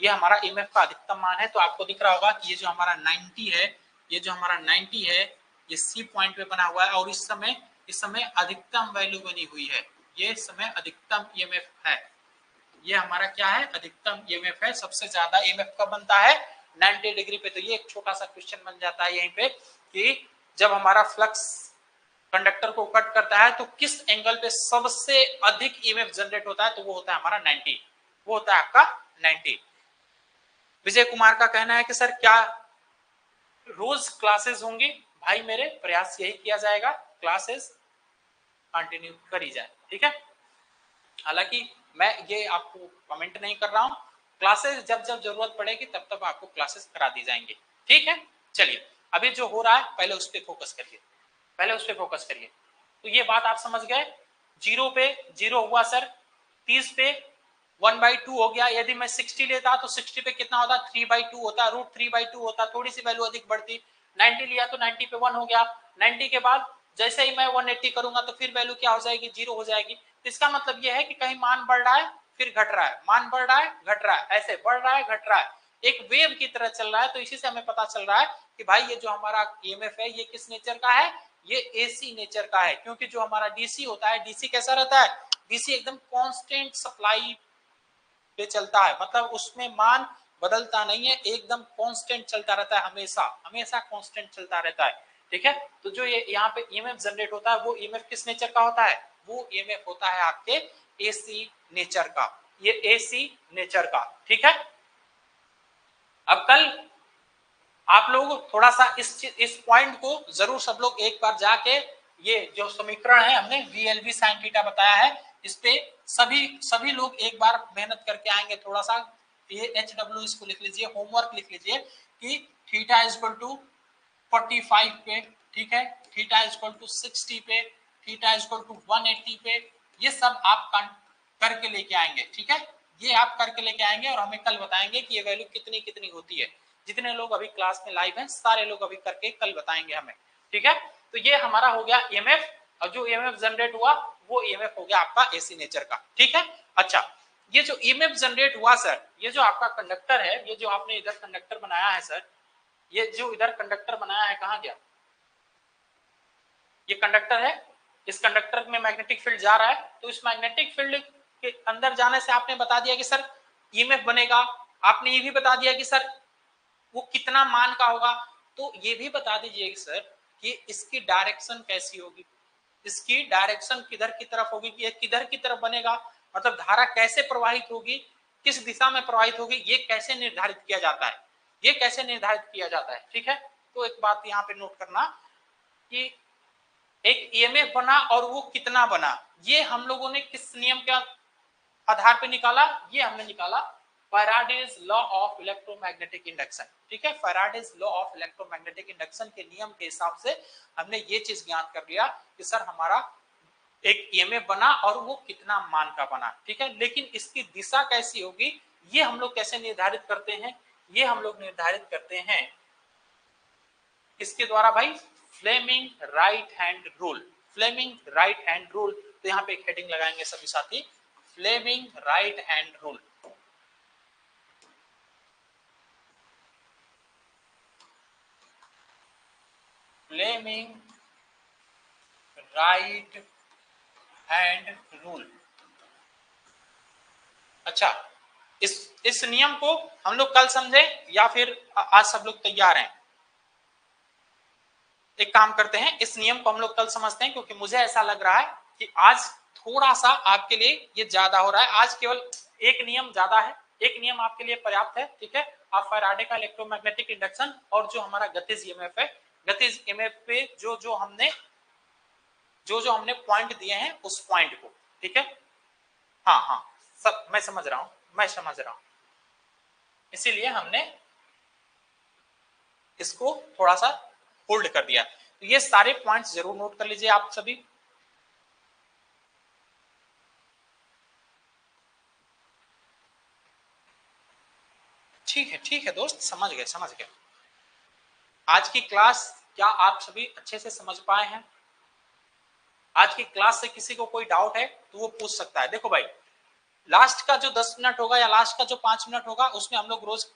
ये हमारा ईएमएफ का अधिकतम मान है। तो आपको दिख रहा होगा कि ये जो हमारा 90 है, ये जो हमारा 90 है ये सी पॉइंट पे बना हुआ है और इस समय अधिकतम वैल्यू बनी हुई है, ये समय अधिकतम ईएमएफ है, ये हमारा क्या है, अधिकतम ईएमएफ है। सबसे ज्यादा ईएमएफ कब बनता है 90 डिग्री पे। तो ये एक छोटा सा क्वेश्चन बन जाता है यहीं पे कि जब हमारा फ्लक्स कंडक्टर को कट करता है तो किस एंगल पे सबसे अधिक ईएमएफ जनरेट होता है, तो वो होता है हमारा 90, वो होता है आपका 90। विजय कुमार का कहना है कि सर क्या रोज क्लासेस होंगी, भाई मेरे प्रयास यही किया जाएगा, क्लासेस कंटिन्यू करी जाए, ठीक है। हालांकि मैं ये आपको कमेंट नहीं कर रहा हूं, क्लासेस जब जब जरूरत पड़ेगी तब तब आपको क्लासेस करा दी जाएंगे, ठीक है। चलिए अभी जो हो रहा है पहले उस पर फोकस करिए, पहले उस पर फोकस करिए। तो ये बात आप समझ गए, 0 पे 0 हुआ सर, 30 पे 1/2 हो गया, यदि मैं 60 लेता तो 60 पे कितना होता 3/2 होता, √3/2 होता, थोड़ी सी वैल्यू अधिक बढ़ती 90 लिया तो 90 पे 1 हो गया, 90 के बाद जैसे ही मैं 180 करूंगा तो फिर वैल्यू क्या हो जाएगी, 0 हो जाएगी। तो इसका मतलब यह है कि कहीं मान बढ़ रहा है फिर घट रहा है, मान बढ़ रहा है घट रहा है, ऐसे बढ़ रहा है घट रहा है, एक वेव की तरह चल रहा है। तो इसी से हमें पता चल रहा है कि भाई ये जो हमारा ईएमएफ है ये किस नेचर का है, ये एसी नेचर का है। क्योंकि जो हमारा डीसी होता है, डीसी कैसा रहता है, डीसी एकदम कांस्टेंट सप्लाई पे चलता है, मतलब उसमें मान बदलता नहीं है, एकदम कांस्टेंट चलता रहता है, हमेशा हमेशा कांस्टेंट चलता रहता है। ठीक है, तो जो ये यहाँ पे ईएमएफ जनरेट होता है वो ईएमएफ किस नेचर का होता है, वो ईएमएफ होता है आपके एसी नेचर का, ये एसी नेचर का। ठीक है, अब कल आप लोग थोड़ा सा इस पॉइंट को जरूर सब लोग एक बार जाके, ये जो समीकरण है हमने VLV sin थीटा बताया है, इस पे सभी लोग एक बार मेहनत करके आएंगे थोड़ा सा। ये HW इसको लिख लीजिए, होमवर्क लिख लीजिए कि थीटा इज इक्वल टू 45 पे, ठीक है, थीटा इज इक्वल टू 60 पे, थीटा इज इक्वल टू 180 पे, ये सब आप करके लेके आएंगे। ठीक है, ये आप करके लेके आएंगे और हमें कल बताएंगे कि ये वैल्यू कितनी कितनी होती है। जितने लोग अभी क्लास में लाइव हैं सारे लोग अभी करके कल बताएंगे हमें। ठीक है, तो ये हमारा हो गया ईएमएफ, और जो ईएमएफ जनरेट हुआ वो ईएमएफ हो गया आपका एसी नेचर का। ठीक है, अच्छा, ये जो ईएमएफ जनरेट हुआ सर, ये जो आपका कंडक्टर है, ये जो आपने इधर कंडक्टर बनाया है सर, ये जो इधर कंडक्टर बनाया है कहाँ गया, ये कंडक्टर है, इस कंडक्टर में मैग्नेटिक फील्ड जा रहा है, तो इस मैग्नेटिक फील्ड के अंदर जाने से आपने बता दिया कि सर ईएमएफ बनेगा, आपने ये भी बता दिया कि सर वो कितना मान का होगा। तो ये भी बता दीजिए सर कि इसकी डायरेक्शन कैसी होगी, इसकी डायरेक्शन किधर की तरफ होगी, कि किधर की तरफ बनेगा, मतलब धारा कैसे प्रवाहित होगी, किस दिशा में प्रवाहित होगी, ये कैसे निर्धारित किया जाता है, ये कैसे निर्धारित किया जाता है। ठीक है, तो एक बात यहाँ पे नोट करना कि एक ईएमएफ बना और वो कितना बना, ये हम लोगों ने किस नियम के आधार पे निकाला, ये हमने निकाला Faraday's law of electromagnetic induction. ठीक है, Faraday's law of electromagnetic induction के नियम के हिसाब से हमने ये चीज ज्ञात कर लिया कि सर हमारा एक ईएमएफ बना और वो कितना मान का बना। ठीक है, लेकिन इसकी दिशा कैसी होगी ये हम लोग कैसे निर्धारित करते हैं, ये हम लोग निर्धारित करते हैं इसके द्वारा भाई, Fleming right hand rule, Fleming right hand rule. तो यहाँ पे एक हेडिंग लगाएंगे सभी साथी, Fleming right hand rule. Fleming right hand rule. अच्छा, इस नियम को हम लोग कल समझे या फिर आज सब लोग तैयार हैं? एक काम करते हैं, इस नियम को हम लोग कल समझते हैं, क्योंकि मुझे ऐसा लग रहा है कि आज थोड़ा सा आपके लिए ये ज्यादा हो रहा है। आज केवल एक नियम ज्यादा है, एक नियम आपके लिए पर्याप्त है। ठीक है, आप फैराडे का इलेक्ट्रोमैग्नेटिक इंडक्शन और जो हमारा गतिज ईएमएफ है, गतिज ईएमएफ पे जो हमने पॉइंट दिए हैं उस पॉइंट को, ठीक है, हाँ हाँ सब मैं समझ रहा हूं, इसीलिए हमने इसको थोड़ा सा होल्ड कर दिया। तो ये सारे पॉइंट्स जरूर नोट कर लीजिए आप सभी। ठीक है दोस्त, समझ गए। आज की क्लास क्या आप सभी अच्छे से समझ पाए हैं? आज की क्लास से किसी को कोई डाउट है तो वो पूछ सकता है। देखो भाई, लास्ट का जो 10 मिनट होगा या लास्ट का जो 5 मिनट होगा उसमें हम लोग रोज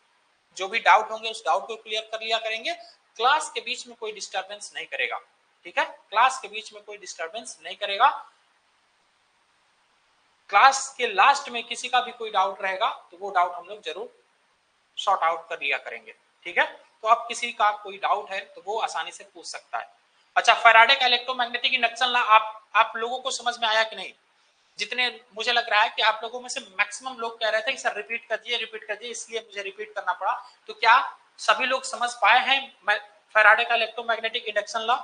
जो भी डाउट होंगे उस डाउट को क्लियर कर लिया करेंगे। क्लास के बीच में कोई डिस्टर्बेंस नहीं करेगा। ठीक है, क्लास के बीच में कोई डिस्टर्बेंस नहीं करेगा। क्लास के लास्ट में किसी का भी कोई डाउट रहेगा तो वो डाउट हम लोग जरूर सॉर्ट आउट कर लिया करेंगे। ठीक है, तो अब किसी का कोई डाउट है तो वो आसानी से पूछ सकता है। अच्छा, फैराडे का इलेक्ट्रोमैग्नेटिक इंडक्शन लॉ आप लोगों को समझ में आया कि नहीं? जितने मुझे लग रहा है कि आप लोगों में से मैक्सिमम लोग कह रहे थे कि सर रिपीट कर दिए, इसलिए मुझे रिपीट करना पड़ा। तो क्या सभी लोग समझ पाए हैं फैराडे का इलेक्ट्रोमैग्नेटिक इंडक्शन लॉ?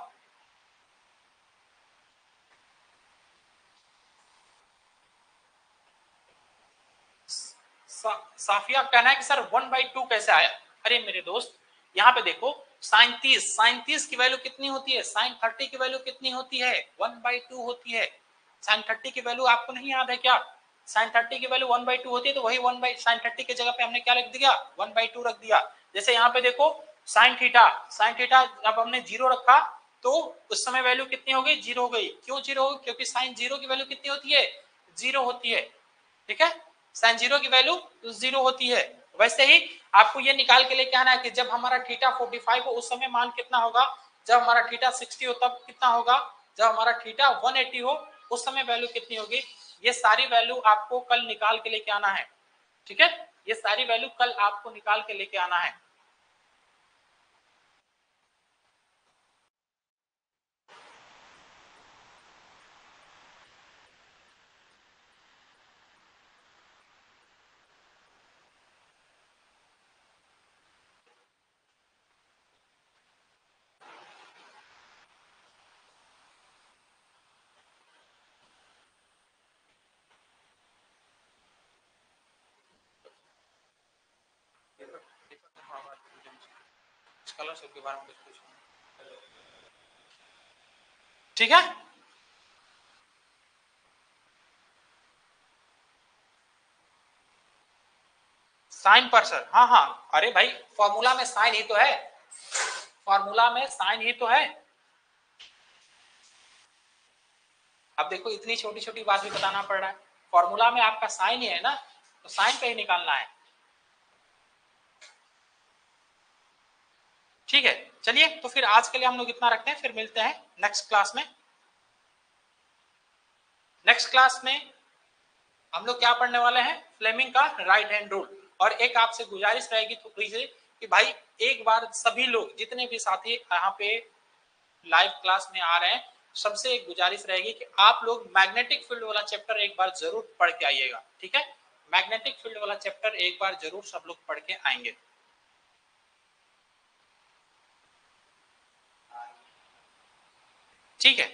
साफिया कहना है कि सर 1/2 कैसे आया? अरे मेरे दोस्त, यहाँ पे देखो, साइन 30 की वैल्यू कितनी होती है, साइन 30 की वैल्यू कितनी होती है, 1/2 होती है। साइन 30 की वैल्यू आपको नहीं याद है क्या? साइन 30 की वैल्यू 1/2 होती है, तो वही साइन 30 की जगह पे हमने क्या लिख दिया, 1/2 रख दिया। जैसे यहाँ पे देखो, साइन थीटा जब हमने 0 रखा तो उस समय वैल्यू कितनी हो गई, 0 हो गई। क्यों 0 हो गई? क्योंकि साइन 0 की वैल्यू कितनी होती है, 0 होती है। ठीक है, साइन 0 की वैल्यू 0 होती है। वैसे ही आपको ये निकाल के लेके आना है कि जब हमारा थीटा 45 हो उस समय मान कितना होगा, जब हमारा थीटा 60 हो तब कितना होगा, जब हमारा थीटा 180 हो उस समय वैल्यू कितनी होगी। ये सारी वैल्यू आपको कल निकाल के लेके आना है। ठीक है, ये सारी वैल्यू कल आपको निकाल के लेके आना है। स्कॉलरशिप के बारे में कुछ पूछना, ठीक है। साइन परसेंट, हाँ हाँ, अरे भाई फॉर्मूला में साइन ही तो है, फॉर्मूला में साइन ही तो है। अब देखो इतनी छोटी छोटी बात भी बताना पड़ रहा है, फॉर्मूला में आपका साइन ही है ना, तो साइन पे ही निकालना है। ठीक है, चलिए तो फिर आज के लिए हम लोग इतना रखते हैं, फिर मिलते हैं नेक्स्ट क्लास में। नेक्स्ट क्लास में हम लोग क्या पढ़ने वाले हैं, फ्लेमिंग का राइट हैंड रूल। और एक आपसे गुजारिश रहेगी थोड़ी सी कि भाई एक बार सभी लोग जितने भी साथी यहाँ पे लाइव क्लास में आ रहे हैं, सबसे एक गुजारिश रहेगी कि आप लोग मैग्नेटिक फील्ड वाला चैप्टर एक बार जरूर पढ़ के आइएगा। ठीक है, मैग्नेटिक फील्ड वाला चैप्टर एक बार जरूर सब लोग पढ़ के आएंगे। ठीक है,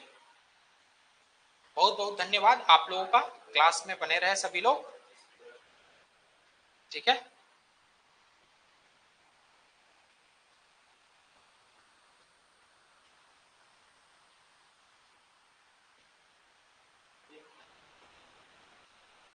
बहुत बहुत धन्यवाद आप लोगों का, क्लास में बने रहे सभी लोग। ठीक है।